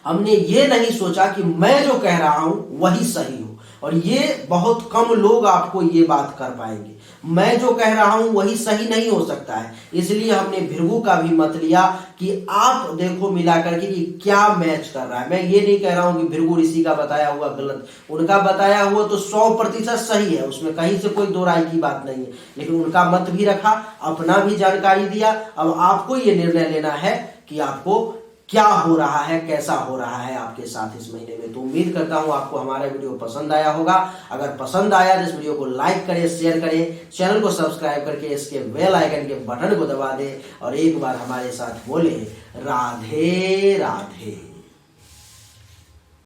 हमने ये नहीं सोचा कि मैं जो कह रहा हूं वही सही हो, और ये बहुत कम लोग आपको ये बात कर पाएंगे। मैं जो कह रहा हूं वही सही नहीं हो सकता है, इसलिए हमने भृगु का भी मत लिया कि आप देखो मिला करके कि क्या मैच कर रहा है। मैं ये नहीं कह रहा हूं कि भृगु ऋषि का बताया हुआ गलत, उनका बताया हुआ तो 100% सही है, उसमें कहीं से कोई दो राय की बात नहीं है, लेकिन उनका मत भी रखा, अपना भी जानकारी दिया। अब आपको ये निर्णय लेना है कि आपको क्या हो रहा है, कैसा हो रहा है आपके साथ इस महीने में। तो उम्मीद करता हूं आपको हमारा वीडियो पसंद आया होगा। अगर पसंद आया तो इस वीडियो को लाइक करें, शेयर करें, चैनल को सब्सक्राइब करके इसके बेल आइकन के बटन को दबा दें और एक बार हमारे साथ बोले राधे राधे।